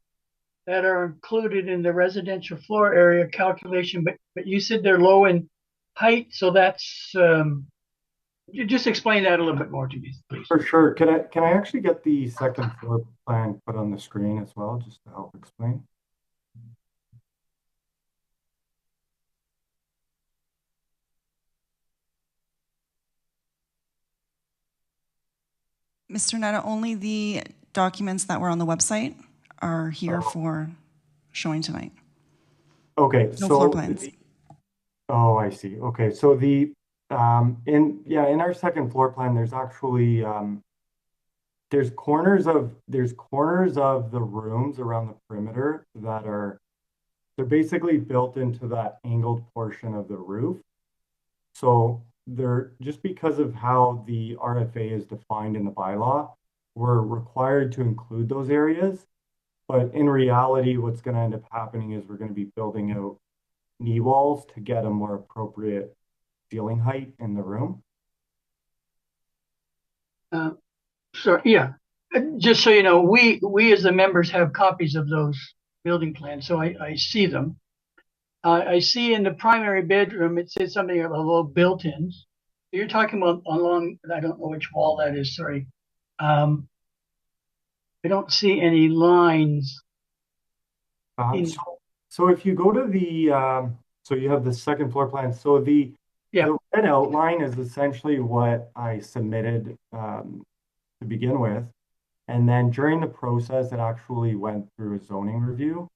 that are included in the residential floor area calculation, but you said they're low in height, so that's just explain that a little bit more to me, please.
For sure. Can I actually get the second floor plan put on the screen as well, just to help explain?
Mr. Netta, only the documents that were on the website are here for showing tonight.
Okay,
No
so
floor plans.
Oh, I see. Okay, so in our second floor plan, there's actually there's corners of the rooms around the perimeter that they're basically built into that angled portion of the roof. So they're just because of how the RFA is defined in the bylaw, we're required to include those areas. But in reality, what's going to end up happening is we're going to be building out knee walls to get a more appropriate ceiling height in the room.
So yeah, just so you know, we as the members have copies of those building plans, so I see them. I see in the primary bedroom it says something about built-ins. You're talking about along, I don't know which wall that is. Sorry, I don't see any lines.
So if you go to the so you have the second floor plan. So the red outline is essentially what I submitted to begin with. And then during the process, it actually went through a zoning review.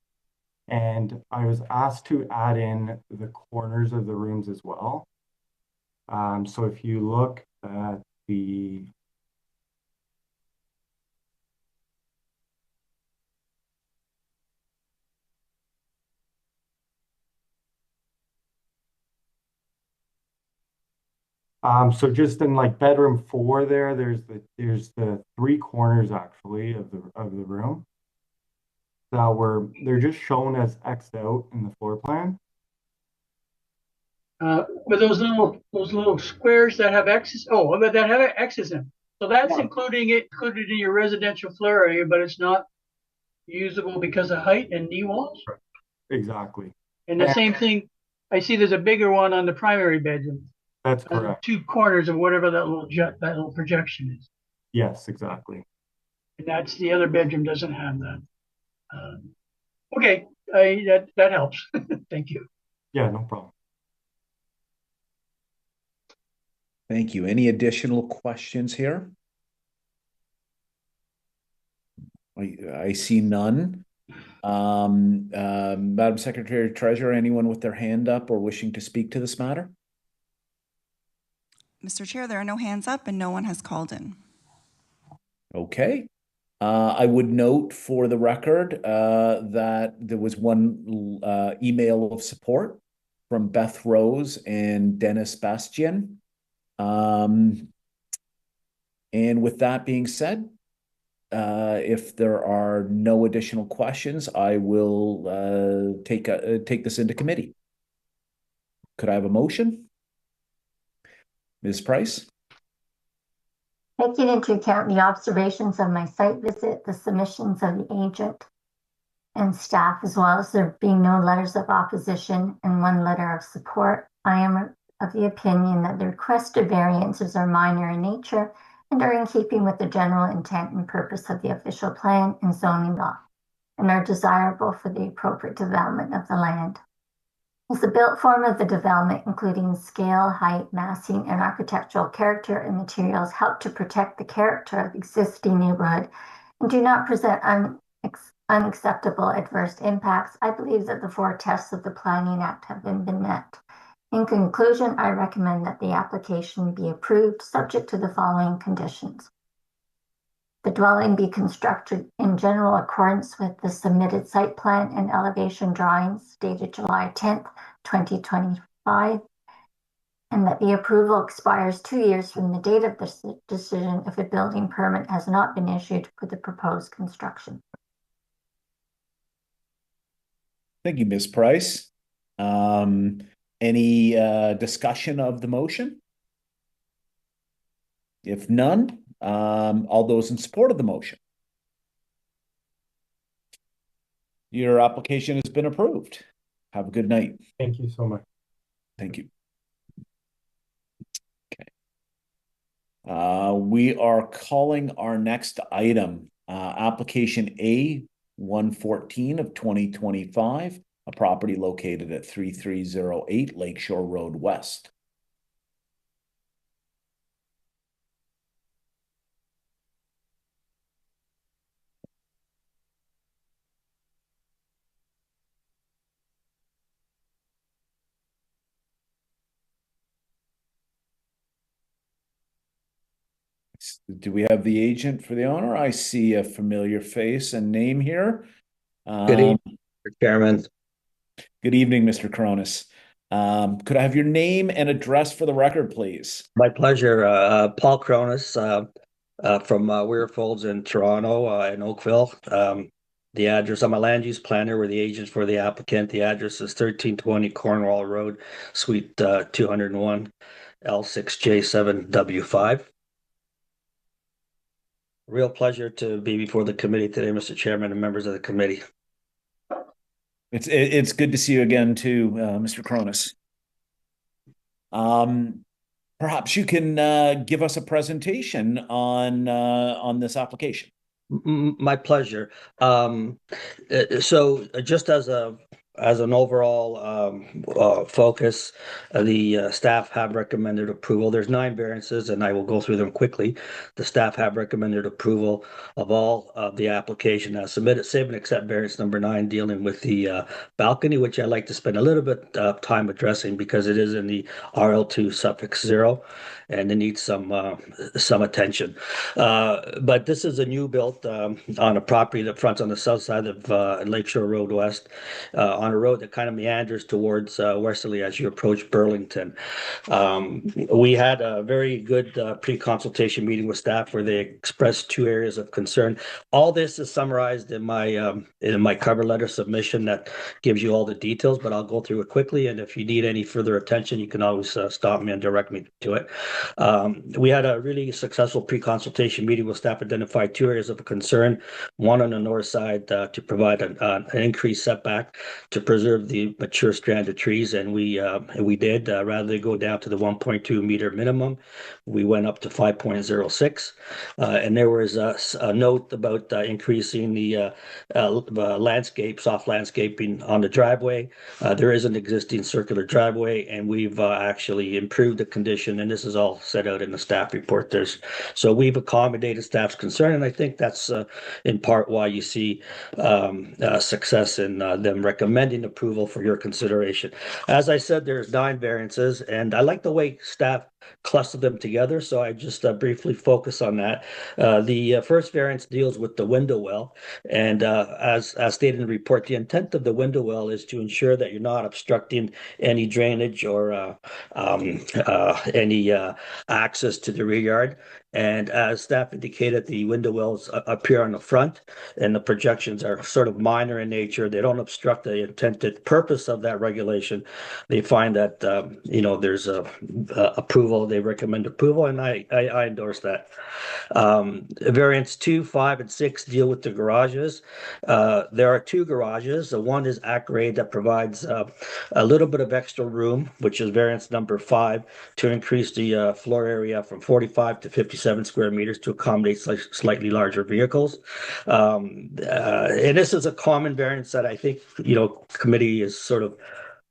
And I was asked to add in the corners of the rooms as well. So if you look at the so just in like bedroom 4 there, there's the 3 corners actually of the room that they're just shown as X'd out in the floor plan.
But those little squares that have X's, but that have X's in them. So that's included in your residential floor area, but it's not usable because of height and knee walls.
Exactly.
And the same thing, I see there's a bigger one on the primary bedroom.
That's correct.
2 corners of whatever that little projection is.
Yes, exactly.
And that's the other bedroom doesn't have that. Okay, that helps. Thank you.
Yeah, no problem.
Thank you. Any additional questions here? I see none. Madam Secretary Treasurer, anyone with their hand up or wishing to speak to this matter?
Mr. Chair, there are no hands up and no one has called in.
Okay. I would note for the record that there was one email of support from Beth Rose and Dennis Bastian. And with that being said, if there are no additional questions, I will take this into committee. Could I have a motion? Ms. Price?
Taking into account the observations of my site visit, the submissions of the agent and staff, as well as there being no letters of opposition and 1 letter of support, I am of the opinion that the requested variances are minor in nature and are in keeping with the general intent and purpose of the official plan and zoning law, and are desirable for the appropriate development of the land. As the built form of the development, including scale, height, massing, and architectural character and materials, help to protect the character of the existing neighborhood and do not present unacceptable adverse impacts, I believe that the 4 tests of the Planning Act have been met. In conclusion, I recommend that the application be approved subject to the following conditions. The dwelling be constructed in general accordance with the submitted site plan and elevation drawings dated July 10th, 2025, and that the approval expires 2 years from the date of this decision if a building permit has not been issued for the proposed construction.
Thank you, Ms. Price. Any discussion of the motion? If none, all those in support of the motion? Your application has been approved. Have a good night.
Thank you so much.
Thank you. Okay. We are calling our next item, application A-114 of 2025, a property located at 3308 Lakeshore Road West. Do we have the agent for the owner? I see a familiar face and name here.
Good evening, Mr. Chairman.
Good evening, Mr. Coronis. Could I have your name and address for the record, please?
My pleasure. Paul Cronus from Weir Folds in Toronto in Oakville. The address, I'm a land use planner. We're the agent for the applicant. The address is 1320 Cornwall Road, Suite 201, L6J7W5. Real pleasure to be before the committee today, Mr. Chairman and members of the committee.
It's good to see you again too, Mr. Cronus. Perhaps you can give us a presentation on this application.
My pleasure. So just as an overall focus, the staff have recommended approval. There's 9 variances, and I will go through them quickly. The staff have recommended approval of all of the application as submitted, save and except variance number 9, dealing with the balcony, which I'd like to spend a little bit of time addressing because it is in the RL2 suffix 0, and it needs some attention. But this is a new built on a property that fronts on the south side of Lakeshore Road West, on a road that kind of meanders towards westerly as you approach Burlington. We had a very good pre-consultation meeting with staff where they expressed 2 areas of concern. All this is summarized in my cover letter submission that gives you all the details, but I'll go through it quickly. And if you need any further attention, you can always stop me and direct me to it. We had a really successful pre-consultation meeting with staff, identified 2 areas of concern. One on the north side to provide an increased setback to preserve the mature strand of trees, and we did. Rather than go down to the 1.2 meter minimum, we went up to 5.06. And there was a note about increasing the soft landscaping on the driveway. There is an existing circular driveway, and we've actually improved the condition, and this is all set out in the staff report. So we've accommodated staff's concern, and I think that's in part why you see success in them recommending approval for your consideration. As I said, there's 9 variances, and I like the way staff clustered them together, so I just briefly focus on that. The first variance deals with the window well, and as stated in the report, the intent of the window well is to ensure that you're not obstructing any drainage or any access to the rear yard. And as staff indicated, the window wells appear on the front, and the projections are sort of minor in nature. They don't obstruct the intended purpose of that regulation. They find that there's approval. They recommend approval, and I endorse that. Variants 2, 5, and 6 deal with the garages. There are 2 garages. One is at grade that provides a little bit of extra room, which is variance number 5, to increase the floor area from 45 to 57 square meters to accommodate slightly larger vehicles. And this is a common variance that I think committee is sort of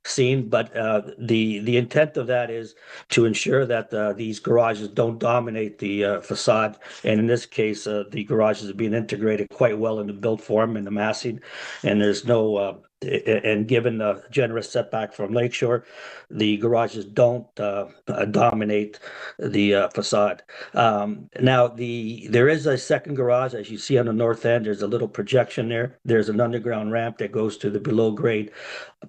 seen, but the intent of that is to ensure that these garages don't dominate the facade, and in this case the garages are being integrated quite well in the build form and the massing, and there's no and given the generous setback from Lakeshore, the garages don't dominate the facade. Now there is a second garage, as you see on the north end. There's a little projection there. There's an underground ramp that goes to the below grade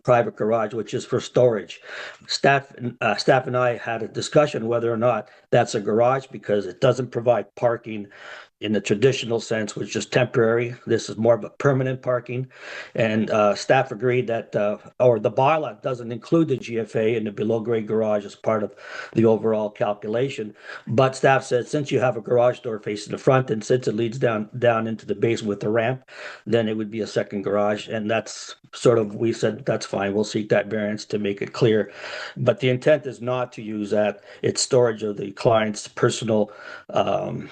private garage, which is for storage. Staff and I had a discussion whether or not that's a garage, because it doesn't provide parking in the traditional sense, which is temporary. This is more of a permanent parking. And staff agreed that, or the bylaw doesn't include the GFA in the below grade garage as part of the overall calculation. But staff said, since you have a garage door facing the front, and since it leads down into the basement with the ramp, then it would be a second garage. And that's sort of, we said, that's fine. We'll seek that variance to make it clear. But the intent is not to use that. It's storage of the client's personal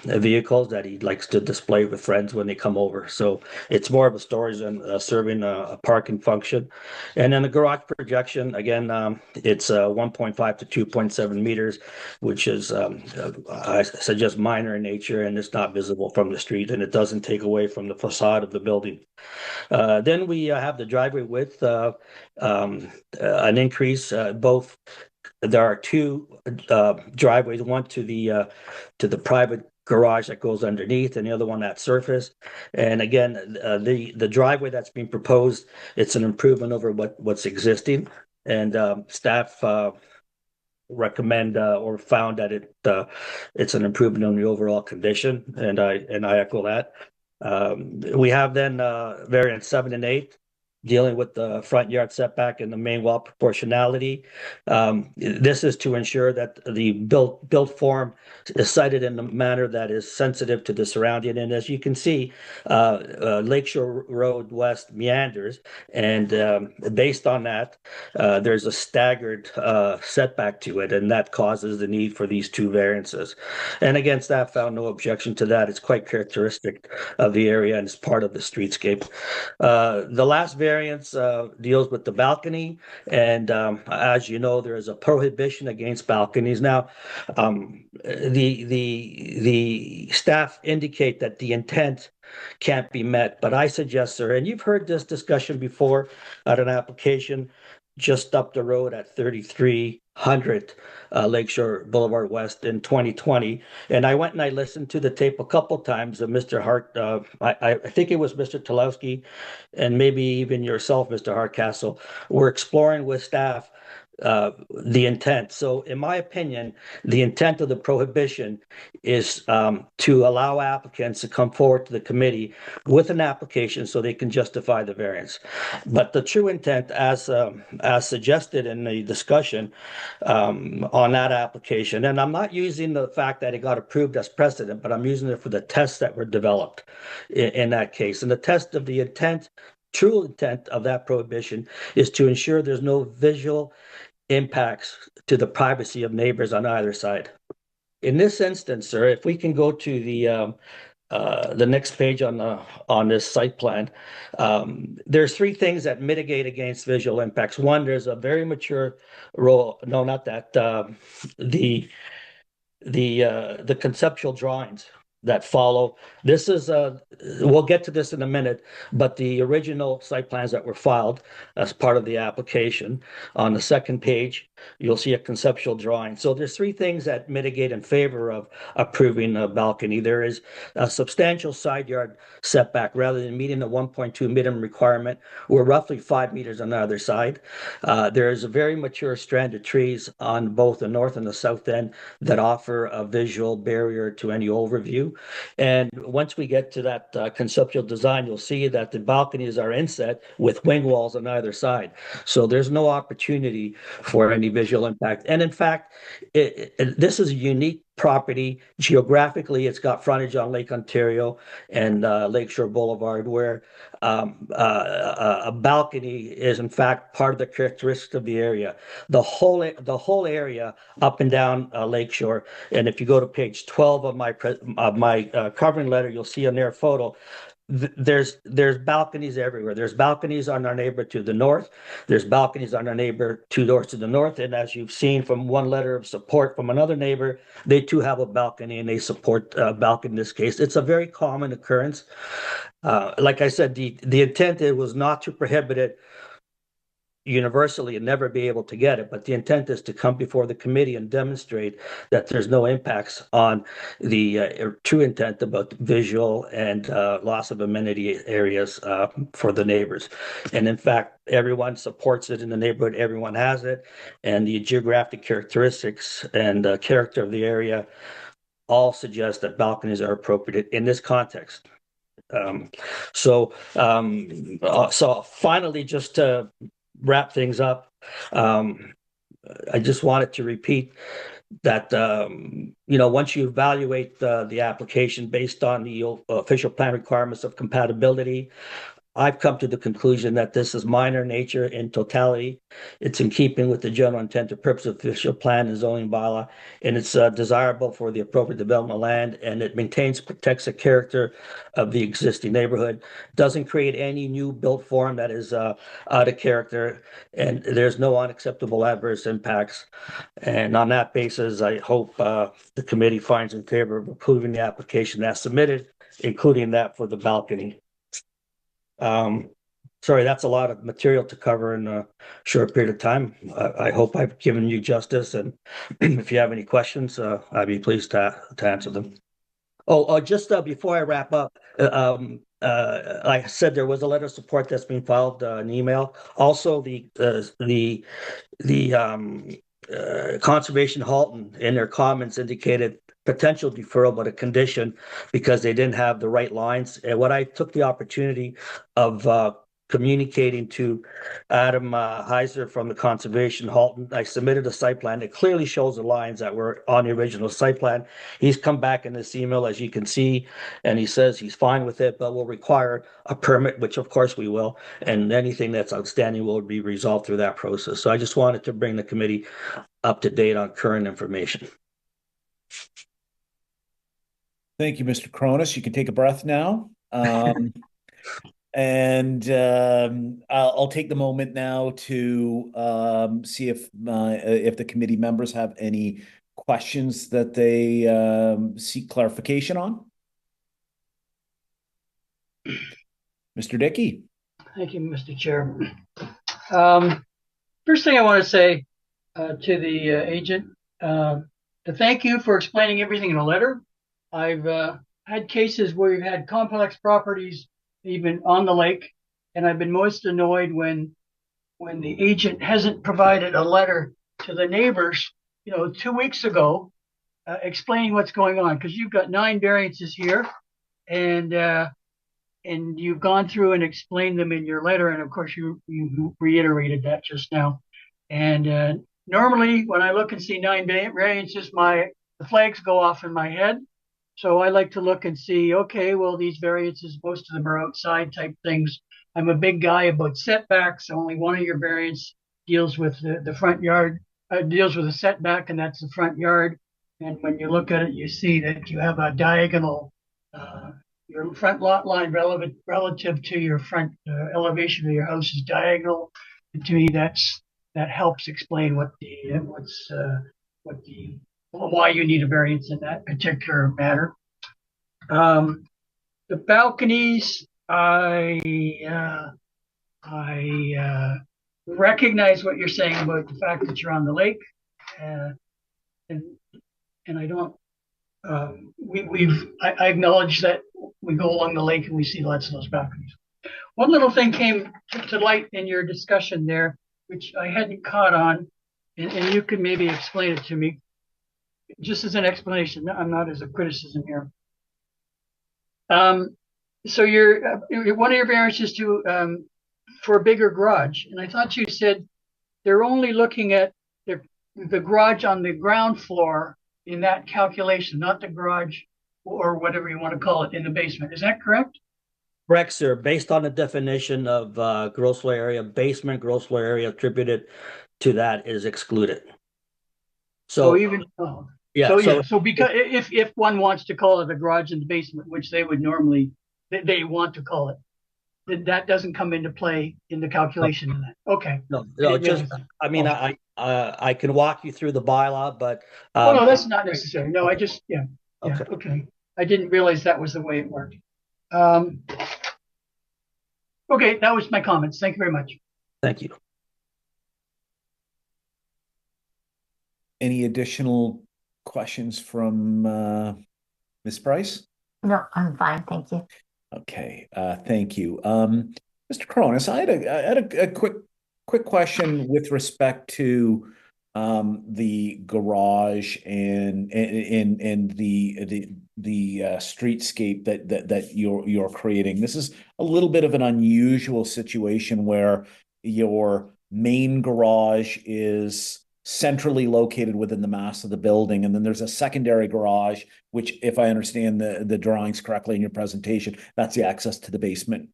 vehicles that he likes to display with friends when they come over. So it's more of a storage than serving a parking function. And then the garage projection, again, it's 1.5 to 2.7 meters, which is, I suggest, minor in nature, and it's not visible from the street, and it doesn't take away from the facade of the building. Then we have the driveway width, an increase, both. There are two driveways, one to the private garage that goes underneath and the other one at surface. And again, the driveway that's being proposed, it's an improvement over what's existing. And staff recommend or found that it's an improvement on the overall condition, and I echo that. We have then variant 7 and 8 dealing with the front yard setback and the main wall proportionality. This is to ensure that the built form is sited in a manner that is sensitive to the surrounding. And as you can see, Lakeshore Road West meanders, and based on that, there's a staggered setback to it, and that causes the need for these two variances. And again, staff found no objection to that. It's quite characteristic of the area and it's part of the streetscape. The last variance deals with the balcony, and as you know, there is a prohibition against balconies. Now, the staff indicate that the intent can't be met, but I suggest, sir, and you've heard this discussion before at an application just up the road at 3300 Lakeshore Boulevard West in 2020. And I went and I listened to the tape a couple times of Mr. Hart. I think it was Mr. Tulowski and maybe even yourself, Mr. Hardcastle, were exploring with staff the intent. So in my opinion, the intent of the prohibition is to allow applicants to come forward to the committee with an application so they can justify the variance. But the true intent, as suggested in the discussion on that application, and I'm not using the fact that it got approved as precedent, but I'm using it for the tests that were developed in that case. And the test of the intent, true intent of that prohibition, is to ensure there's no visual impacts to the privacy of neighbors on either side. In this instance, sir, if we can go to the next page on this site plan, there's three things that mitigate against visual impacts. One, there's a very mature role. No, not that. The conceptual drawings that follow. This is we'll get to this in a minute, but the original site plans that were filed as part of the application, on the second page, you'll see a conceptual drawing. So there's three things that mitigate in favor of approving a balcony. There is a substantial side yard setback. Rather than meeting the 1.2 minimum requirement, we're roughly 5 meters on the other side. There is a very mature strand of trees on both the north and the south end that offer a visual barrier to any overview. And once we get to that conceptual design, you'll see that the balconies are inset with wing walls on either side. So there's no opportunity for any visual impact. And in fact, this is a unique property. Geographically, it's got frontage on Lake Ontario and Lakeshore Boulevard, where a balcony is in fact part of the characteristics of the area. The whole area up and down Lakeshore. And if you go to page 12 of my covering letter, you'll see on their photo. There's balconies everywhere. There's balconies on our neighbor to the north. There's balconies on our neighbor 2 doors to the north. And as you've seen from one letter of support from another neighbor, they too have a balcony and they support a balcony in this case. It's a very common occurrence. Like I said, the intent was not to prohibit it universally and never be able to get it, but the intent is to come before the committee and demonstrate that there's no impacts on the true intent about visual and loss of amenity areas for the neighbors. And in fact, everyone supports it in the neighborhood, everyone has it, and the geographic characteristics and character of the area all suggest that balconies are appropriate in this context. So finally, just to wrap things up, I just wanted to repeat that once you evaluate the application based on the official plan requirements of compatibility, I've come to the conclusion that this is minor in nature in totality. It's in keeping with the general intent and purpose of official plan and zoning bylaw, and it's desirable for the appropriate development land, and it maintains, protects the character of the existing neighborhood, doesn't create any new built form that is out of character, and there's no unacceptable adverse impacts. And on that basis, I hope the committee finds in favor of approving the application as submitted, including that for the balcony. Sorry, that's a lot of material to cover in a short period of time. I hope I've given you justice, and if you have any questions, I'd be pleased to answer them. Just before I wrap up, like I said, there was a letter of support that's been filed, an email. Also, the Conservation Halton in their comments indicated potential deferral, but a condition because they didn't have the right lines. And what I took the opportunity of communicating to Adam Heiser from the Conservation Halton, I submitted a site plan that clearly shows the lines that were on the original site plan. He's come back in this email, as you can see, and he says he's fine with it, but will require a permit, which of course we will, and anything that's outstanding will be resolved through that process. So I just wanted to bring the committee up to date on current information.
Thank you, Mr. Cronus. You can take a breath now. And I'll take the moment now to see if the committee members have any questions that they seek clarification on. Mr. Dickey.
Thank you, Mr. Chair. First thing I want to say to the agent, to thank you for explaining everything in a letter. I've had cases where we've had complex properties even on the lake, and I've been most annoyed when the agent hasn't provided a letter to the neighbors, 2 weeks ago, explaining what's going on, because you've got 9 variances here, and you've gone through and explained them in your letter, and of course you reiterated that just now. And normally when I look and see 9 variances, the flags go off in my head. So I like to look and see, okay, well, these variances, most of them are outside type things. I'm a big guy about setbacks. Only one of your variants deals with the front yard, deals with a setback, and that's the front yard. And when you look at it, you see that you have a diagonal, your front lot line relative to your front elevation of your house is diagonal. And to me, that helps explain why you need a variance in that particular matter. The balconies, I recognize what you're saying about the fact that you're on the lake, and I don't. I acknowledge that we go along the lake and we see lots of those balconies. One little thing came to light in your discussion there, which I hadn't caught on, and you could maybe explain it to me. Just as an explanation, I'm not as a criticism here. So one of your variances for a bigger garage, and I thought you said they're only looking at the garage on the ground floor in that calculation, not the garage or whatever you want to call it in the basement. Is that correct?
Correct, sir. Based on the definition of gross floor area, basement gross floor area attributed to that is excluded. So
even so because if one wants to call it a garage in the basement, which they would normally they want to call it, then that doesn't come into play in the calculation of that. Okay.
No, just I mean, I can walk you through the bylaw, but
no, that's not necessary. No, I just okay. I didn't realize that was the way it worked. Okay, that was my comments. Thank you very much.
Thank you.
Any additional questions from Ms. Price?
No, I'm fine. Thank you.
Okay, thank you. Mr. Cronus, I had a quick question with respect to the garage and the streetscape that you're creating. This is a little bit of an unusual situation where your main garage is centrally located within the mass of the building. And then there's a secondary garage, which, if I understand the drawings correctly in your presentation, that's the access to the basement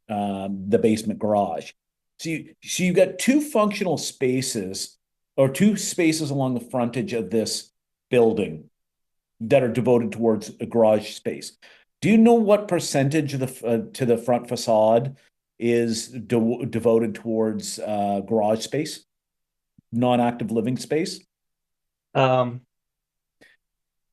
garage. So you've got two functional spaces, or two spaces along the frontage of this building that are devoted towards a garage space. Do you know what percentage of the to the front facade is devoted towards garage space, non-active living space?
Um,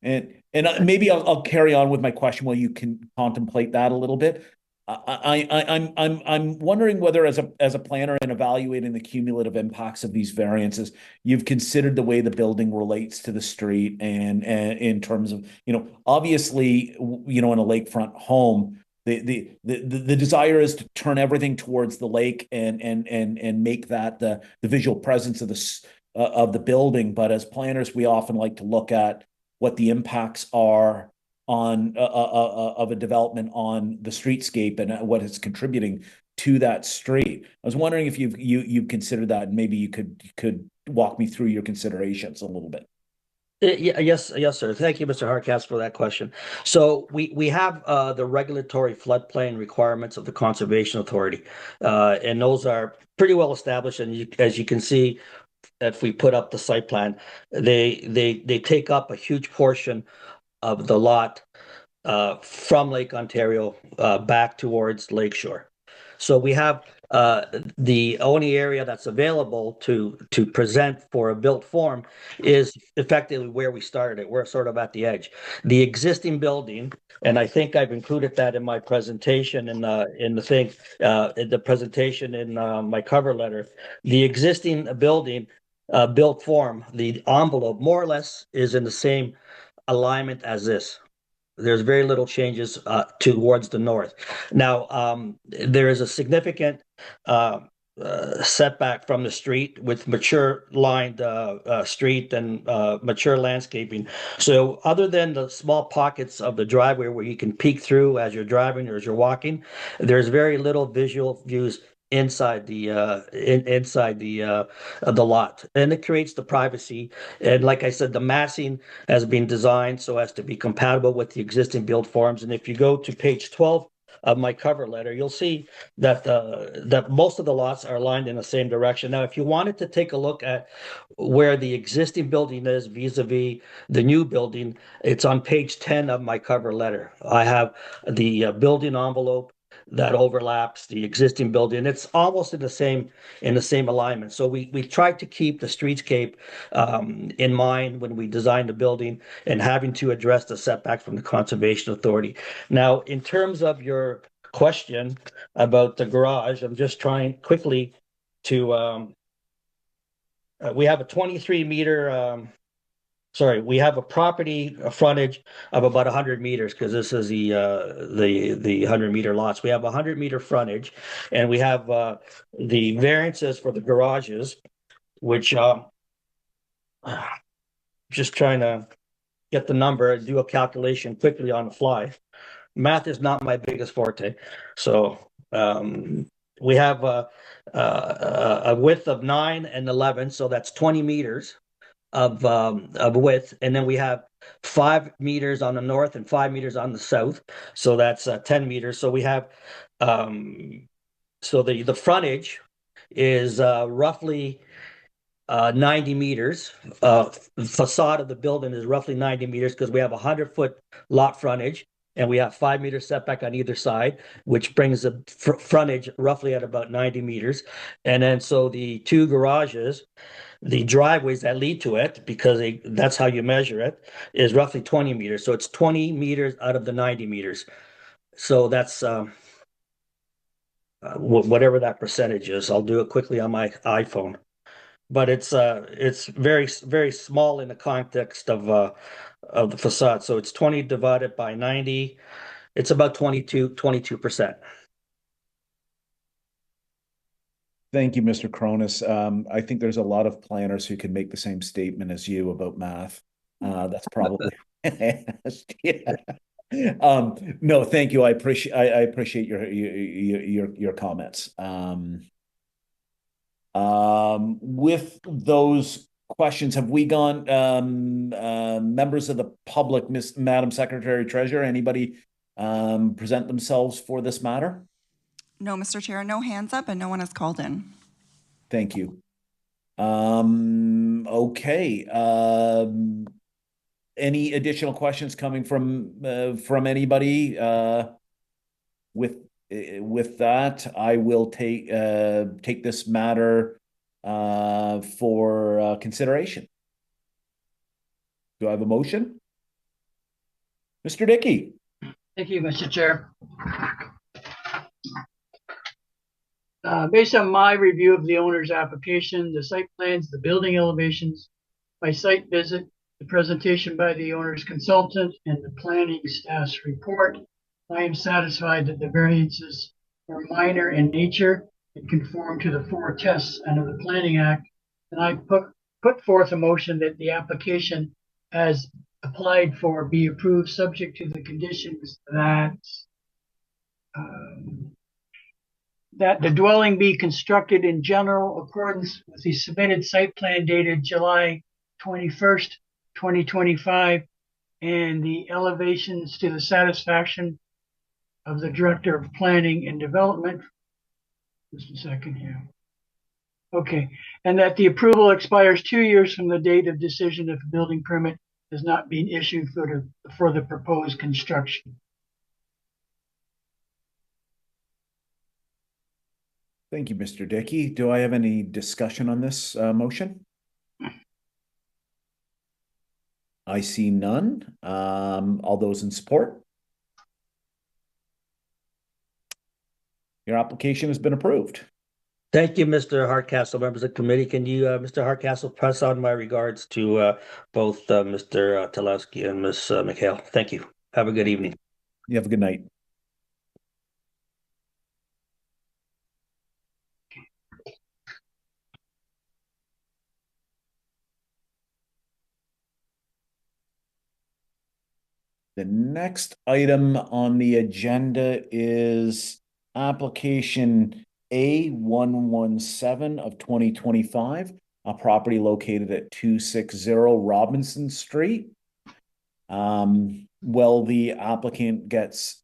And maybe I'll carry on with my question while you can contemplate that a little bit. I'm wondering whether, as a planner and evaluating the cumulative impacts of these variances, you've considered the way the building relates to the street, and in terms of, obviously, in a lakefront home, the desire is to turn everything towards the lake and make that the visual presence of the building. But as planners, we often like to look at what the impacts are on of a development on the streetscape and what it's contributing to that street. I was wondering if you've considered that, and maybe you could walk me through your considerations a little bit.
Yes, sir. Thank you, Mr. Harkas, for that question. So we have the regulatory floodplain requirements of the Conservation Authority, and those are pretty well established. And as you can see, if we put up the site plan, they take up a huge portion of the lot from Lake Ontario back towards Lakeshore. So we have the only area that's available to present for a built form is effectively where we started. We're sort of at the edge. The existing building, and I think I've included that in my presentation in the presentation in my cover letter. The existing building built form, the envelope more or less is in the same alignment as this. There's very little changes towards the north. Now, there is a significant setback from the street with mature lined street and mature landscaping. So other than the small pockets of the driveway where you can peek through as you're driving or as you're walking, there's very little visual views inside the lot, and it creates the privacy. And like I said, the massing has been designed so as to be compatible with the existing build forms. And if you go to page 12 of my cover letter, you'll see that that most of the lots are aligned in the same direction. Now, if you wanted to take a look at where the existing building is vis-a-vis the new building, it's on page 10 of my cover letter. I have the building envelope that overlaps the existing building. It's almost in the same alignment. So we tried to keep the streetscape in mind when we designed the building, and having to address the setback from the Conservation Authority. Now, in terms of your question about the garage, I'm just trying quickly to we have a 23 meter we have a property frontage of about 100 meters, because this is the 100-meter lots. We have 100-meter frontage, and we have the variances for the garages, which just trying to get the number and do a calculation quickly on the fly. Math is not my biggest forte, so we have a width of 9 and 11, so that's 20 meters of width, and then we have 5 meters on the north and 5 meters on the south, so that's 10 meters. So we have so the frontage is roughly 90 meters. Facade of the building is roughly 90 meters, because we have 100-foot lot frontage, and we have 5-meter setback on either side, which brings the frontage roughly at about 90 meters. And then so the two garages, the driveways that lead to it, because that's how you measure it, is roughly 20 meters. So it's 20 meters out of the 90 meters. So that's whatever that percentage is. I'll do it quickly on my iPhone. But it's very, very small in the context of the facade. So it's 20 divided by 90. It's about 22%.
Thank you, Mr. Cronus. I think there's a lot of planners who can make the same statement as you about math. That's probably yeah. No, thank you. I appreciate your comments. With those questions. Have we gone, members of the public, Madam Secretary Treasurer, anybody present themselves for this matter?
No, Mr. Chair, no hands up and no one has called in.
Thank you. Okay. Any additional questions coming from anybody? With that, I will take this matter for consideration. Do I have a motion? Mr. Dickey.
Thank you, Mr. Chair. Based on my review of the owner's application, the site plans, the building elevations, my site visit, the presentation by the owner's consultant, and the planning staff's report, I am satisfied that the variances are minor in nature and conform to the 4 tests under the Planning Act. And I put forth a motion that the application as applied for be approved, subject to the conditions that that the dwelling be constructed in general accordance with the submitted site plan dated July 21st, 2025, and the elevations to the satisfaction of the Director of Planning and Development. Just a second here. Okay, and that the approval expires 2 years from the date of decision if a building permit has not been issued for the proposed construction.
Thank you, Mr. Dickey. Do I have any discussion on this motion? I see none. All those in support? Your application has been approved.
Thank you, Mr. Hardcastle, members of the committee. Can you, Mr. Hardcastle, pass on my regards to both Mr. Talowski and Ms. McHale. Thank you. Have a good evening.
You have a good night. The next item on the agenda is application A117 of 2025, a property located at 260 Robinson Street. While the applicant gets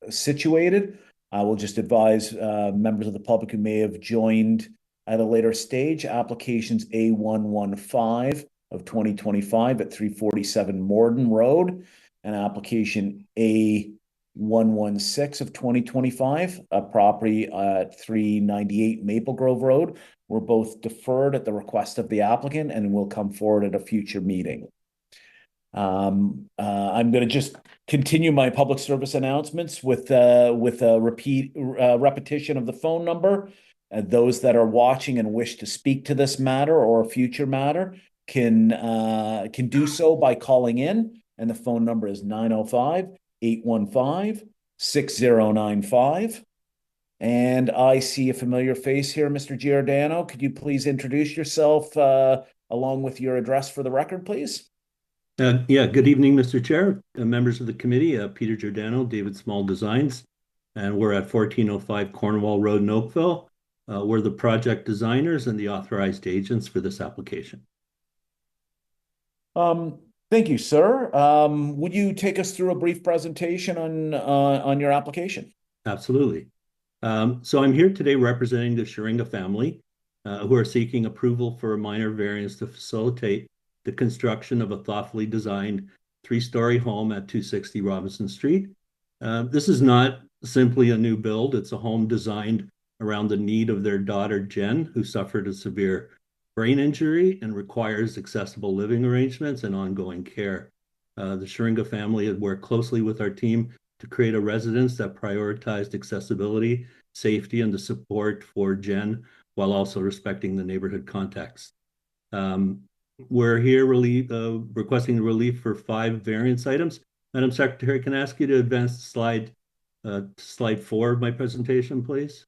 situated, I will just advise members of the public who may have joined at a later stage, applications A115 of 2025 at 347 Morden Road, and application A116 of 2025, a property at 398 Maple Grove Road, were both deferred at the request of the applicant and will come forward at a future meeting. I'm going to just continue my public service announcements with a repetition of the phone number. Those that are watching and wish to speak to this matter or a future matter can do so by calling in, and the phone number is 905-815-6095. And I see a familiar face here, Mr. Giordano. Could you please introduce yourself along with your address for the record, please?
Yeah, good evening, Mr. Chair, members of the committee, Peter Giordano, David Small Designs, and we're at 1405 Cornwall Road in Oakville. We're the project designers and the authorized agents for this application.
Thank you, sir. Would you take us through a brief presentation on your application?
Absolutely. So I'm here today representing the Sharinga family, who are seeking approval for a minor variance to facilitate the construction of a thoughtfully designed 3-story home at 260 Robinson Street. This is not simply a new build. It's a home designed around the need of their daughter, Jen, who suffered a severe brain injury and requires accessible living arrangements and ongoing care. The Sharinga family had worked closely with our team to create a residence that prioritized accessibility, safety, and the support for Jen, while also respecting the neighborhood context. We're here requesting the relief for 5 variance items. Madam Secretary, can I ask you to advance slide 4 of my presentation, please?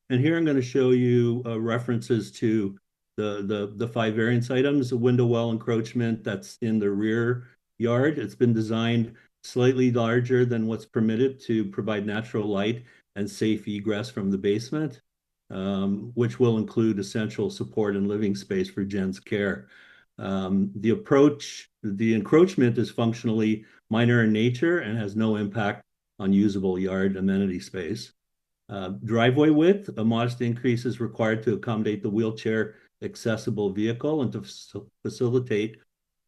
And here I'm going to show you references to the 5 variance items. A window well encroachment that's in the rear yard. It's been designed slightly larger than what's permitted to provide natural light and safe egress from the basement. which will include essential support and living space for Jen's care. The encroachment is functionally minor in nature and has no impact on usable yard amenity space. Driveway width, a modest increase is required to accommodate the wheelchair accessible vehicle and to facilitate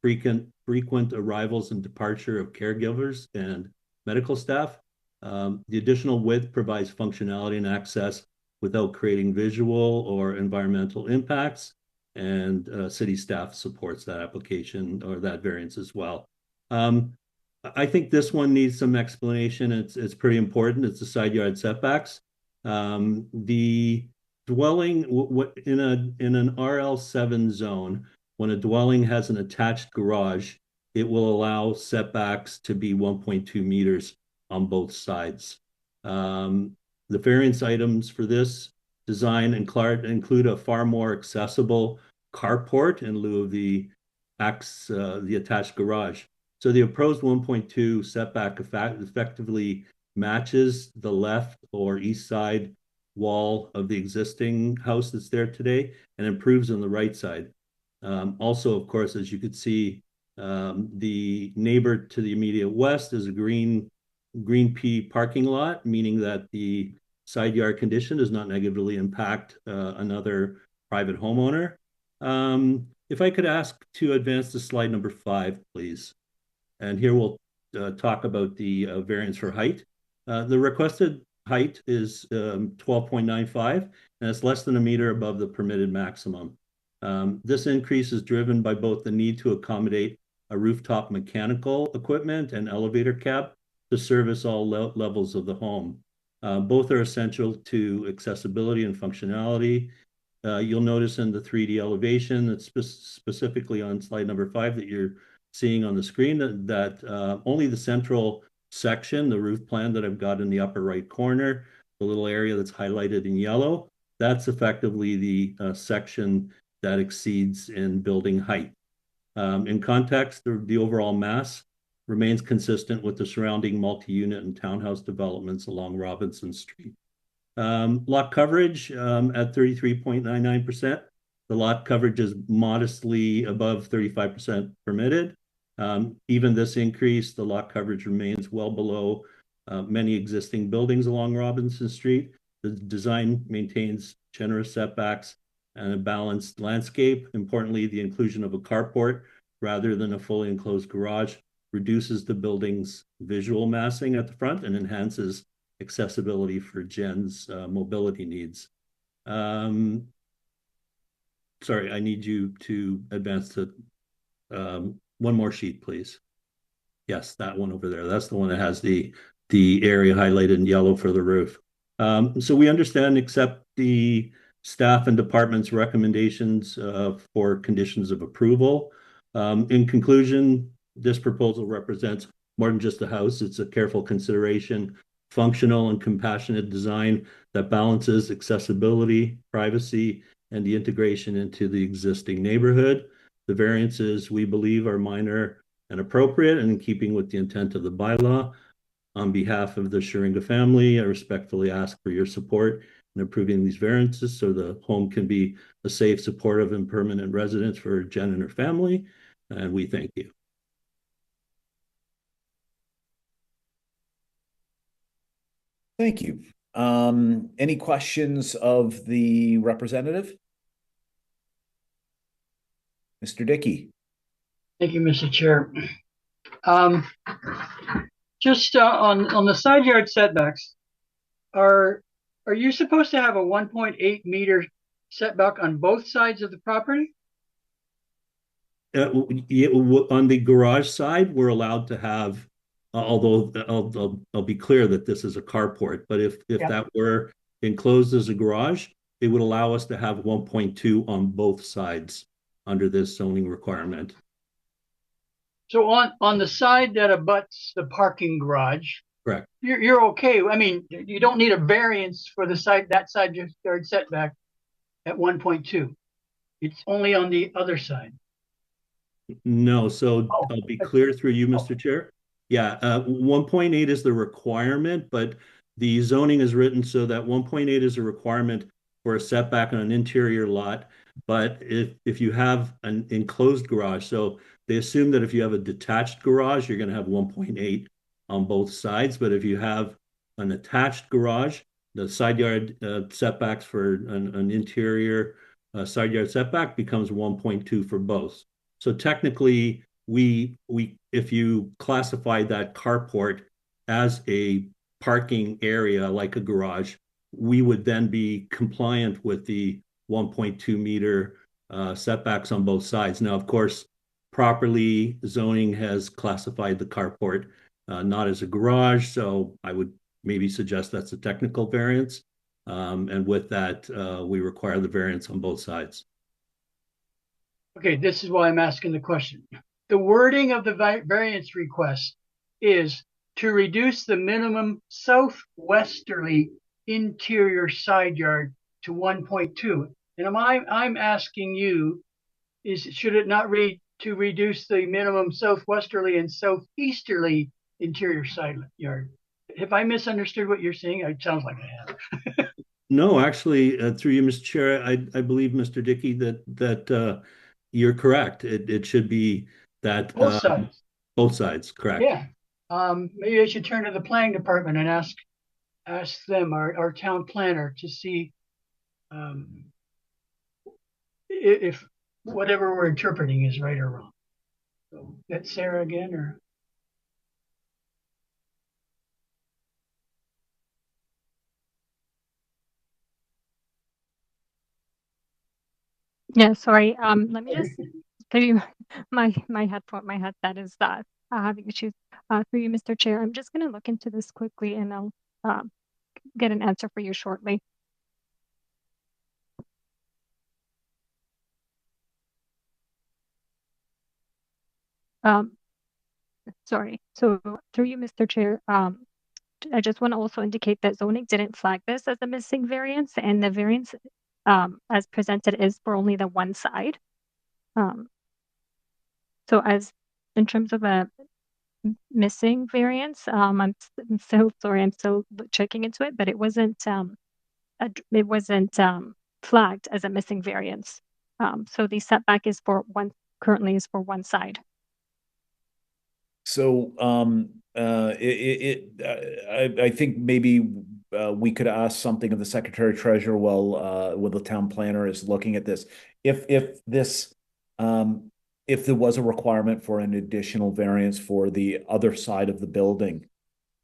frequent arrivals and departure of caregivers and medical staff. The additional width provides functionality and access without creating visual or environmental impacts, and city staff supports that application or that variance as well. I think this one needs some explanation. It's pretty important. It's the side yard setbacks. The dwelling in an RL7 zone, when a dwelling has an attached garage, it will allow setbacks to be 1.2 meters on both sides. The variance items for this design include a far more accessible carport in lieu of the attached garage. So the proposed 1.2 setback effectively matches the left or east side wall of the existing house that's there today and improves on the right side. Also, of course, as you could see, the neighbor to the immediate west is a green P parking lot, meaning that the side yard condition does not negatively impact another private homeowner. If I could ask to advance to slide number 5, please. And here we'll talk about the variance for height. The requested height is 12.95, and it's less than a meter above the permitted maximum. This increase is driven by both the need to accommodate a rooftop mechanical equipment and elevator cab to service all levels of the home. Both are essential to accessibility and functionality. You'll notice in the 3D elevation, that's specifically on slide number 5 that you're seeing on the screen, that only the central section, the roof plan that I've got in the upper right corner, the little area that's highlighted in yellow, that's effectively the section that exceeds in building height. In context, the overall mass remains consistent with the surrounding multi-unit and townhouse developments along Robinson Street. Lot coverage at 33.99%. The lot coverage is modestly above 35% permitted. Even this increase, the lot coverage remains well below many existing buildings along Robinson Street. The design maintains generous setbacks and a balanced landscape. Importantly, the inclusion of a carport rather than a fully enclosed garage reduces the building's visual massing at the front and enhances accessibility for Jen's mobility needs. Sorry, I need you to advance to one more sheet, please. Yes, that one over there. That's the one that has the area highlighted in yellow for the roof. So we understand and accept the staff and department's recommendations for conditions of approval. In conclusion, this proposal represents more than just a house. It's a careful consideration, functional and compassionate design that balances accessibility, privacy, and the integration into the existing neighborhood. The variances, we believe, are minor and appropriate and in keeping with the intent of the bylaw. On behalf of the Sharinga family, I respectfully ask for your support in approving these variances so the home can be a safe, supportive, and permanent residence for Jen and her family. And we thank you.
Thank you. Any questions of the representative? Mr. Dickey.
Thank you, Mr. Chair. Just on the side yard setbacks, are you supposed to have a 1.8 meter setback on both sides of the property?
On the garage side, we're allowed to have, although I'll be clear that this is a carport, but if that were enclosed as a garage, it would allow us to have 1.2 on both sides under this zoning requirement.
So on the side that abuts the parking garage,
correct,
you're okay. I mean, you don't need a variance for the side yard setback at 1.2. It's only on the other side.
No, so I'll be clear through you, Mr. Chair. Yeah, 1.8 is the requirement, but the zoning is written so that 1.8 is a requirement for a setback on an interior lot. But if you have an enclosed garage, so they assume that if you have a detached garage, you're going to have 1.8 on both sides. But if you have an attached garage, the side yard setbacks for an interior side yard setback becomes 1.2 for both. So technically, if you classify that carport as a parking area like a garage, we would then be compliant with the 1.2 meter setbacks on both sides. Now, of course, properly zoning has classified the carport not as a garage, so I would maybe suggest that's a technical variance. And with that, we require the variance on both sides.
Okay, this is why I'm asking the question. The wording of the variance request is to reduce the minimum southwesterly interior side yard to 1.2. And I'm asking you, should it not read to reduce the minimum southwesterly and southeasterly interior side yard? Have I misunderstood what you're saying? It sounds like I have.
No, actually, through you, Mr. Chair, I believe, Mr. Dickey, that you're correct. It should be that
Both sides.
Both sides, correct.
Yeah. Maybe I should turn to the planning department and ask them, our town planner, to see if whatever we're interpreting is right or wrong. So that's Sarah again, or?
Yeah, sorry. Let me just tell you my headset is having issues. Through you, Mr. Chair, I'm just gonna look into this quickly and I'll get an answer for you shortly. Sorry. So through you, Mr. Chair, I just want to also indicate that zoning didn't flag this as a missing variance, and the variance as presented is for only the one side. So as in terms of a missing variance, I'm so sorry, I'm still checking into it, but it wasn't flagged as a missing variance. So the setback is currently is for one side.
So I think maybe we could ask something of the secretary treasurer while the town planner is looking at this. If there was a requirement for an additional variance for the other side of the building,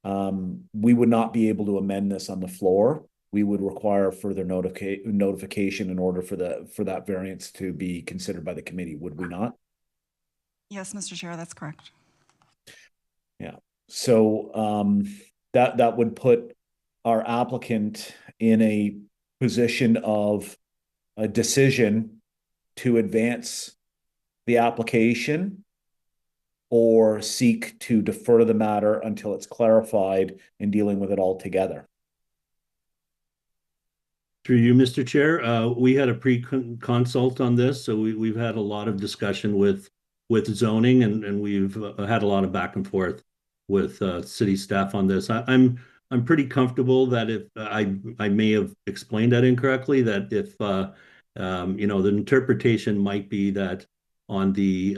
we would not be able to amend this on the floor. We would require further notification in order for that variance to be considered by the committee, would we not?
Yes, Mr. Chair, that's correct.
Yeah. So that would put our applicant in a position of a decision to advance the application or seek to defer the matter until it's clarified in dealing with it all together.
Through you, Mr. Chair, we had a pre-consult on this, so we've had a lot of discussion with zoning, and we've had a lot of back and forth with city staff on this. I'm pretty comfortable that if I may have explained that incorrectly, that if the interpretation might be that on the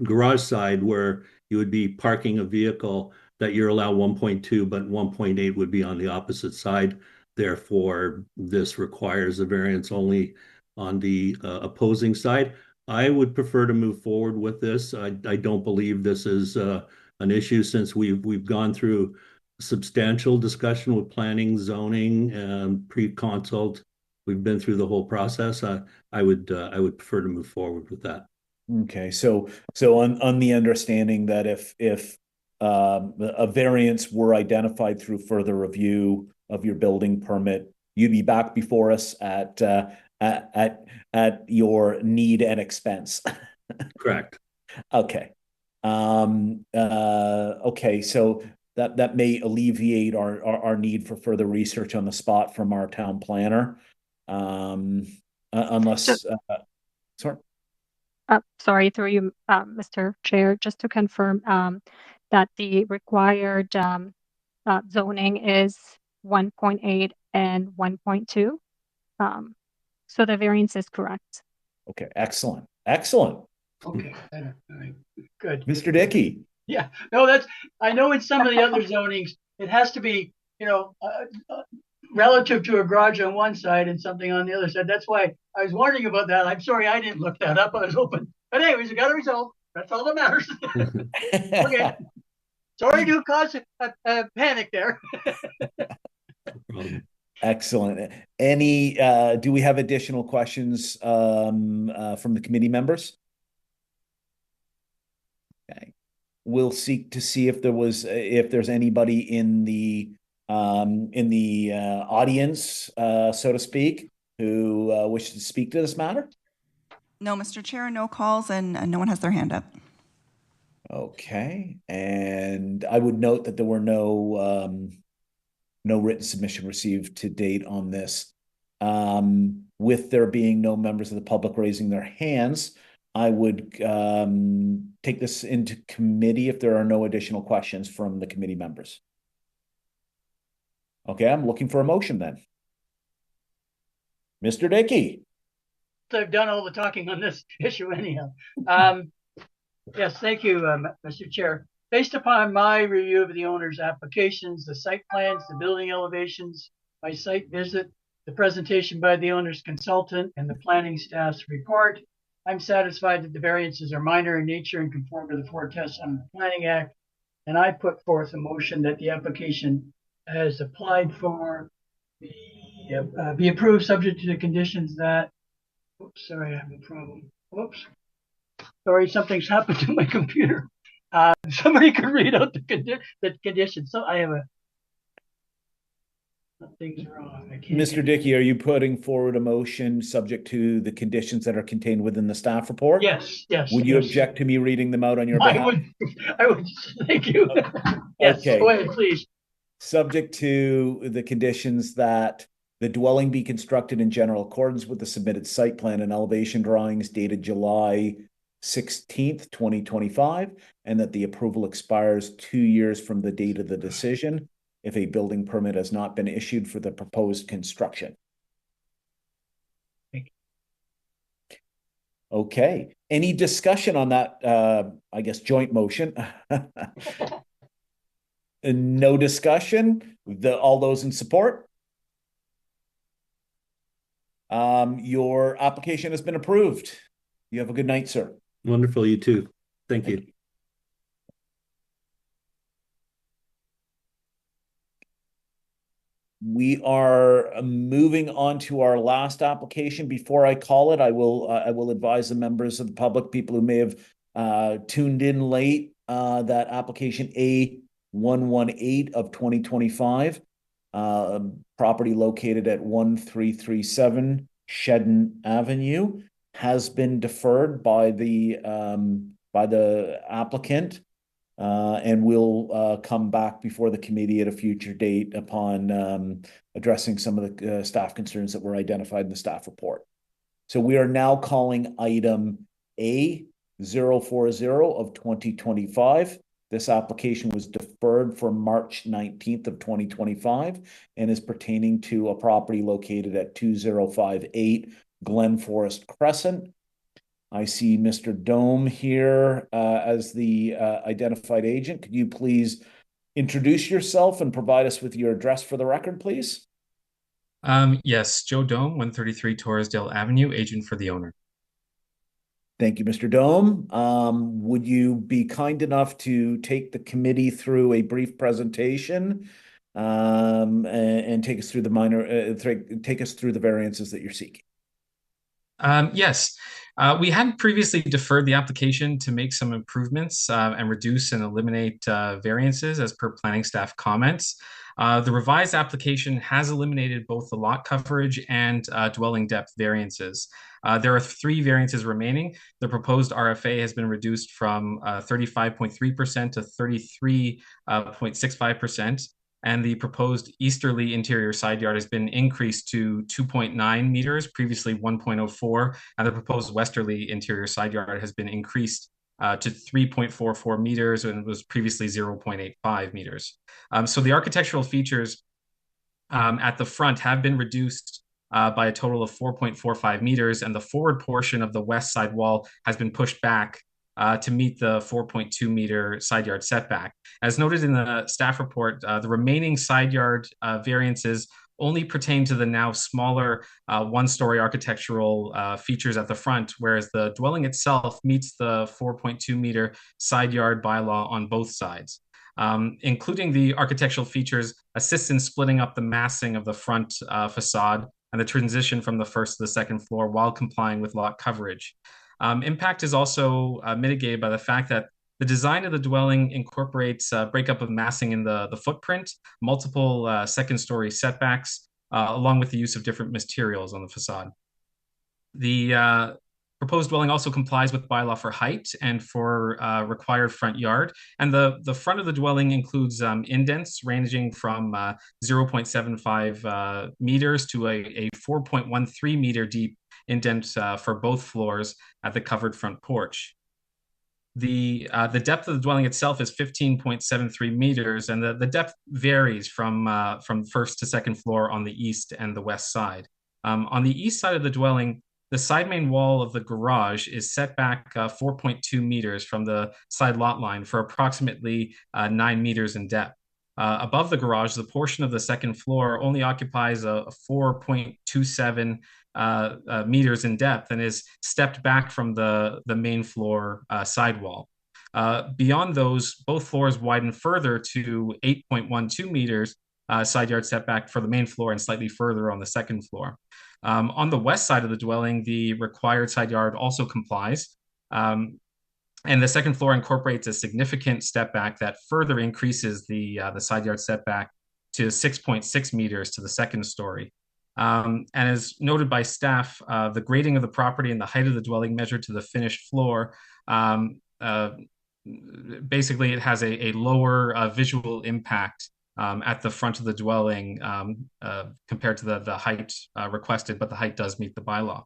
garage side where you would be parking a vehicle, that you're allowed 1.2, but 1.8 would be on the opposite side. Therefore, this requires a variance only on the opposing side. I would prefer to move forward with this. I don't believe this is an issue since we've gone through substantial discussion with planning, zoning, and pre-consult. We've been through the whole process. I would prefer to move forward with that.
Okay, so on the understanding that if a variance were identified through further review of your building permit, you'd be back before us at your need and expense.
Correct.
Okay. Okay, so that may alleviate our need for further research on the spot from our town planner. Unless sorry.
Sorry, through you, Mr. Chair, just to confirm that the required zoning is 1.8 and 1.2. So the variance is correct.
Okay, excellent. Excellent.
Okay, better. All right, good.
Mr. Dickey.
Yeah, no, I know in some of the other zonings, it has to be, relative to a garage on one side and something on the other side. That's why I was wondering about that. I'm sorry I didn't look that up. I was hoping. But anyways, we got a result. That's all that matters. Okay. Sorry to cause a panic there.
Excellent. Any, do we have additional questions from the committee members? Okay. We'll seek to see if there's anybody in the audience, so to speak, who wishes to speak to this matter.
No, Mr. Chair, no calls, and no one has their hand up.
Okay, and I would note that there were no written submission received to date on this. With there being no members of the public raising their hands, I would take this into committee if there are no additional questions from the committee members. Okay, I'm looking for a motion then. Mr. Dickey.
I've done all the talking on this issue anyhow. Yes, thank you, Mr. Chair. Based upon my review of the owner's applications, the site plans, the building elevations, my site visit, the presentation by the owner's consultant, and the planning staff's report, I'm satisfied that the variances are minor in nature and conform to the four tests under the Planning Act. And I put forth a motion that the application as applied for be approved subject to the conditions that, oops, sorry, I have a problem. Whoops. Sorry, something's happened to my computer. Somebody could read out the conditions. So I have something's wrong.
Mr. Dickey, are you putting forward a motion subject to the conditions that are contained within the staff report?
Yes, yes.
Would you object to me reading them out on your behalf?
I would. Thank you. Yes,
okay.
Go ahead, please.
Subject to the conditions that the dwelling be constructed in general accordance with the submitted site plan and elevation drawings dated July 16th, 2025, and that the approval expires 2 years from the date of the decision if a building permit has not been issued for the proposed construction. Okay. Any discussion on that, I guess, joint motion? No discussion. All those in support? Your application has been approved. You have a good night, sir.
Wonderful. You too. Thank you.
We are moving on to our last application. Before I call it, I will advise the members of the public, people who may have tuned in late, that application A118 of 2025, property located at 1337 Shedden Avenue, has been deferred by the applicant. And we'll come back before the committee at a future date upon addressing some of the staff concerns that were identified in the staff report. So we are now calling item A040 of 2025. This application was deferred from March 19th of 2025 and is pertaining to a property located at 2058 Glen Forest Crescent. I see Mr. Dome here as the identified agent. Could you please introduce yourself and provide us with your address for the record, please?
Yes, Joe Dome, 133 Torresdale Avenue, agent for the owner.
Thank you, Mr. Dome. Would you be kind enough to take the committee through a brief presentation and take us through the take us through the variances that you're seeking?
Yes, we had previously deferred the application to make some improvements and reduce and eliminate variances as per planning staff comments. The revised application has eliminated both the lot coverage and dwelling depth variances. There are 3 variances remaining. The proposed RFA has been reduced from 35.3% to 33.65%. And the proposed easterly interior side yard has been increased to 2.9 meters, previously 1.04, and the proposed westerly interior side yard has been increased to 3.44 meters and was previously 0.85 meters. So the architectural features at the front have been reduced by a total of 4.45 meters, and the forward portion of the west side wall has been pushed back to meet the 4.2 meter side yard setback. As noted in the staff report, the remaining side yard variances only pertain to the now smaller one-story architectural features at the front, whereas the dwelling itself meets the 4.2 meter side yard bylaw on both sides. Including the architectural features assists in splitting up the massing of the front facade and the transition from the first to the second floor while complying with lot coverage. Impact is also mitigated by the fact that the design of the dwelling incorporates breakup of massing in the footprint, multiple second story setbacks, along with the use of different materials on the facade. The proposed dwelling also complies with bylaw for height and for required front yard. And the front of the dwelling includes indents ranging from 0.75 meters to a 4.13 meter deep indent for both floors at the covered front porch. The depth of the dwelling itself is 15.73 meters, and the depth varies from first to second floor on the east and the west side. On the east side of the dwelling, the side main wall of the garage is set back 4.2 meters from the side lot line for approximately 9 meters in depth. Above the garage, the portion of the second floor only occupies a 4.27 meters in depth and is stepped back from the main floor sidewall. Beyond those, both floors widen further to 8.12 meters side yard setback for the main floor and slightly further on the second floor. On the west side of the dwelling, the required side yard also complies. And the second floor incorporates a significant step back that further increases the side yard setback to 6.6 meters to the second story. And as noted by staff, the grading of the property and the height of the dwelling measured to the finished floor, basically it has a lower visual impact at the front of the dwelling compared to the height requested, but the height does meet the bylaw.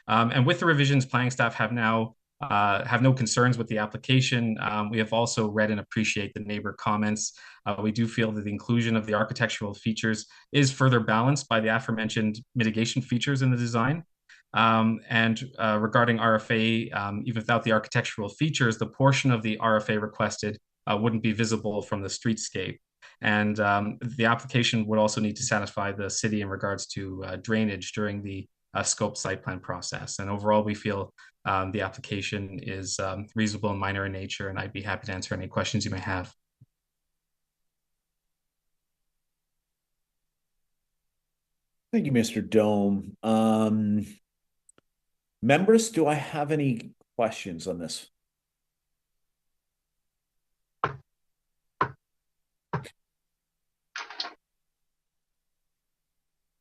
And with the revisions, planning staff have now have no concerns with the application. We have also read and appreciate the neighbor comments. We do feel that the inclusion of the architectural features is further balanced by the aforementioned mitigation features in the design. And regarding RFA, even without the architectural features, the portion of the RFA requested wouldn't be visible from the streetscape. And the application would also need to satisfy the city in regards to drainage during the scope site plan process. And overall, we feel the application is reasonable and minor in nature, and I'd be happy to answer any questions you may have.
Thank you, Mr. Dome. Members, do I have any questions on this?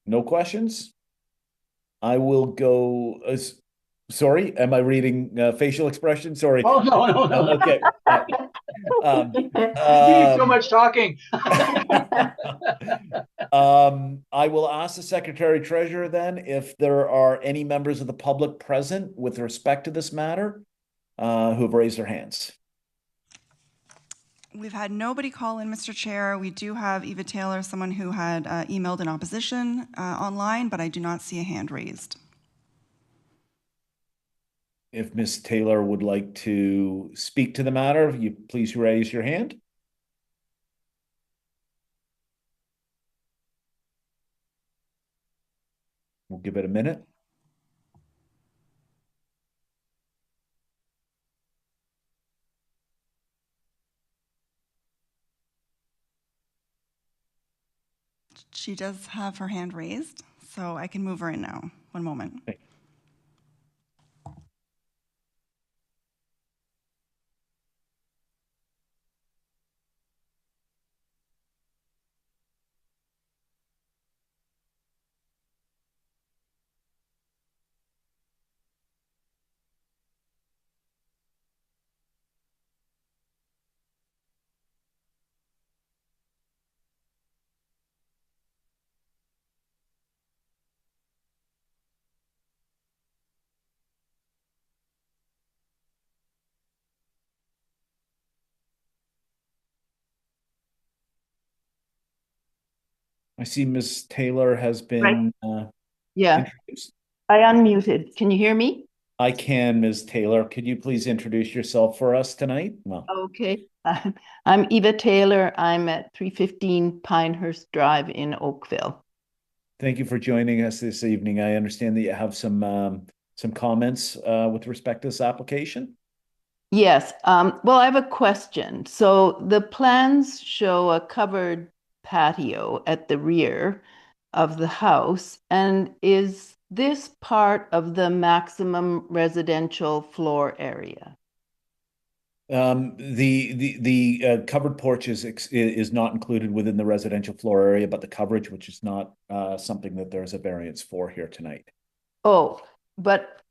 No questions? I will go. Sorry, am I reading facial expression? Sorry.
Oh, no.
Okay.
You do so much talking.
I will ask the Secretary Treasurer then if there are any members of the public present with respect to this matter who have raised their hands.
We've had nobody call in, Mr. Chair. We do have Eva Taylor, someone who had emailed in opposition online, but I do not see a hand raised.
If Ms. Taylor would like to speak to the matter, you please raise your hand. We'll give it a minute.
She does have her hand raised, so I can move her in now. One moment.
Okay. I see Ms. Taylor has been
Yeah,
introduced.
I unmuted. Can you hear me?
I can, Ms. Taylor. Could you please introduce yourself for us tonight? Well,
Okay. I'm Eva Taylor. I'm at 315 Pinehurst Drive in Oakville.
thank you for joining us this evening. I understand that you have some comments with respect to this application.
Yes. Well, I have a question. So the plans show a covered patio at the rear of the house. And is this part of the maximum residential floor area?
The covered porch is not included within the residential floor area, but the coverage, which is not something that there's a variance for here tonight.
Oh, but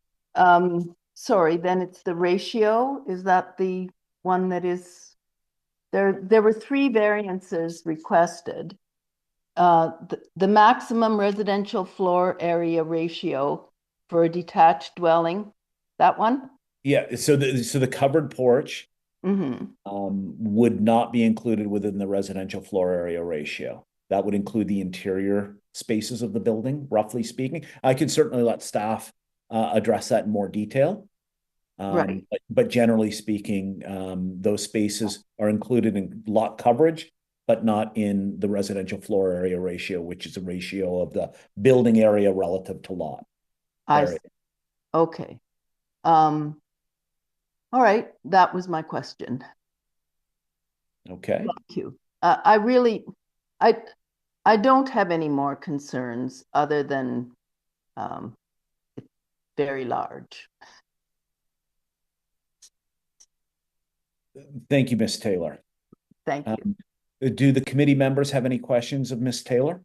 sorry, then it's the ratio. Is that the one that is there? There were 3 variances requested. The maximum residential floor area ratio for a detached dwelling, that one?
Yeah, so the covered porch would not be included within the residential floor area ratio. That would include the interior spaces of the building, roughly speaking. I can certainly let staff address that in more detail.
Right.
But generally speaking, those spaces are included in lot coverage, but not in the residential floor area ratio, which is a ratio of the building area relative to lot area.
Okay. All right, that was my question.
Okay.
Thank you. I don't have any more concerns other than it's very large.
Thank you, Ms. Taylor.
Thank you.
Do the committee members have any questions of Ms. Taylor?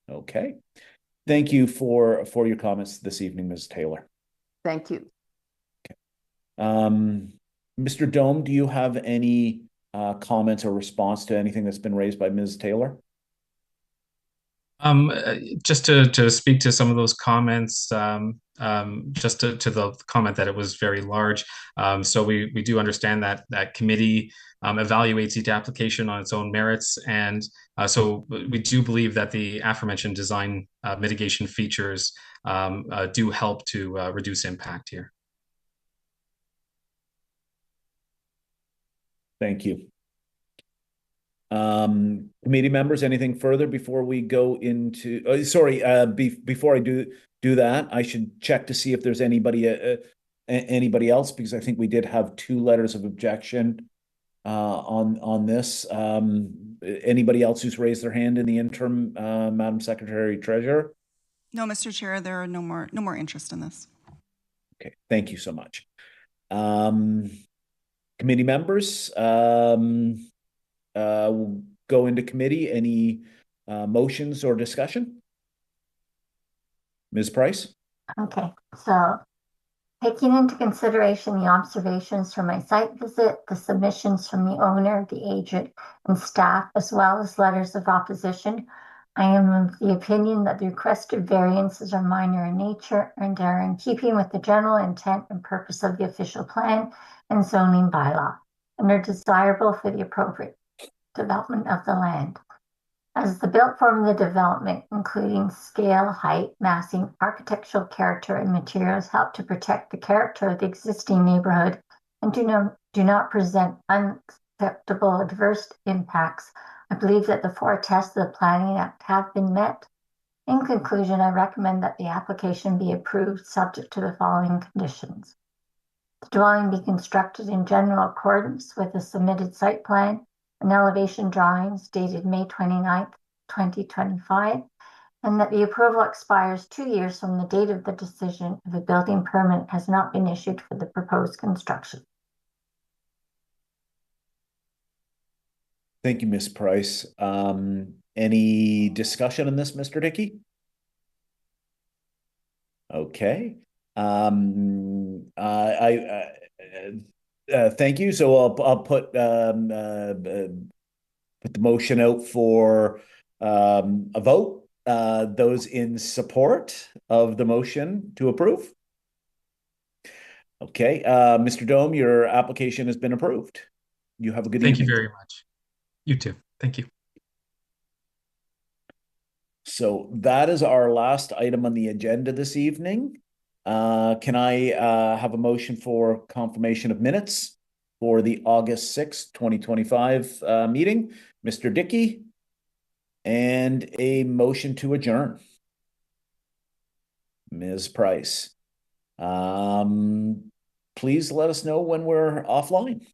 Okay. Thank you for your comments this evening, Ms. Taylor.
Thank you.
Okay. Mr. Dome, do you have any comments or response to anything that's been raised by Ms. Taylor?
Just to speak to some of those comments, just to the comment that it was very large. So we do understand that committee evaluates each application on its own merits, and so we do believe that the aforementioned design mitigation features do help to reduce impact here.
Thank you. Committee members, anything further before we go into, before I do that, I should check to see if there's anybody else, because I think we did have 2 letters of objection on this. Anybody else who's raised their hand in the interim, Madam Secretary Treasurer?
No, Mr. Chair, there are no more interest in this.
Okay, thank you so much. Committee members, we'll go into committee. Any motions or discussion? Ms. Price?
Okay, so taking into consideration the observations from my site visit, the submissions from the owner, the agent, and staff, as well as letters of opposition, I am of the opinion that the requested variances are minor in nature and are in keeping with the general intent and purpose of the official plan and zoning bylaw, and are desirable for the appropriate development of the land. As the built form of the development, including scale, height, massing, architectural character, and materials, help to protect the character of the existing neighborhood and do not present unacceptable adverse impacts, I believe that the 4 tests of the Planning Act have been met. In conclusion, I recommend that the application be approved subject to the following conditions. The dwelling be constructed in general accordance with the submitted site plan and elevation drawings dated May 29th, 2025, and that the approval expires 2 years from the date of the decision if a building permit has not been issued for the proposed construction.
Thank you, Ms. Price. Any discussion on this, Mr. Dickey? Okay. Thank you. So I'll put the motion out for a vote. Those in support of the motion to approve. Okay, Mr. Dome, your application has been approved. You have a good evening.
Thank you very much. You too. Thank you.
So that is our last item on the agenda this evening. Can I have a motion for confirmation of minutes for the August 6th, 2025 meeting? Mr. Dickey, and a motion to adjourn. Ms. Price. Please let us know when we're offline.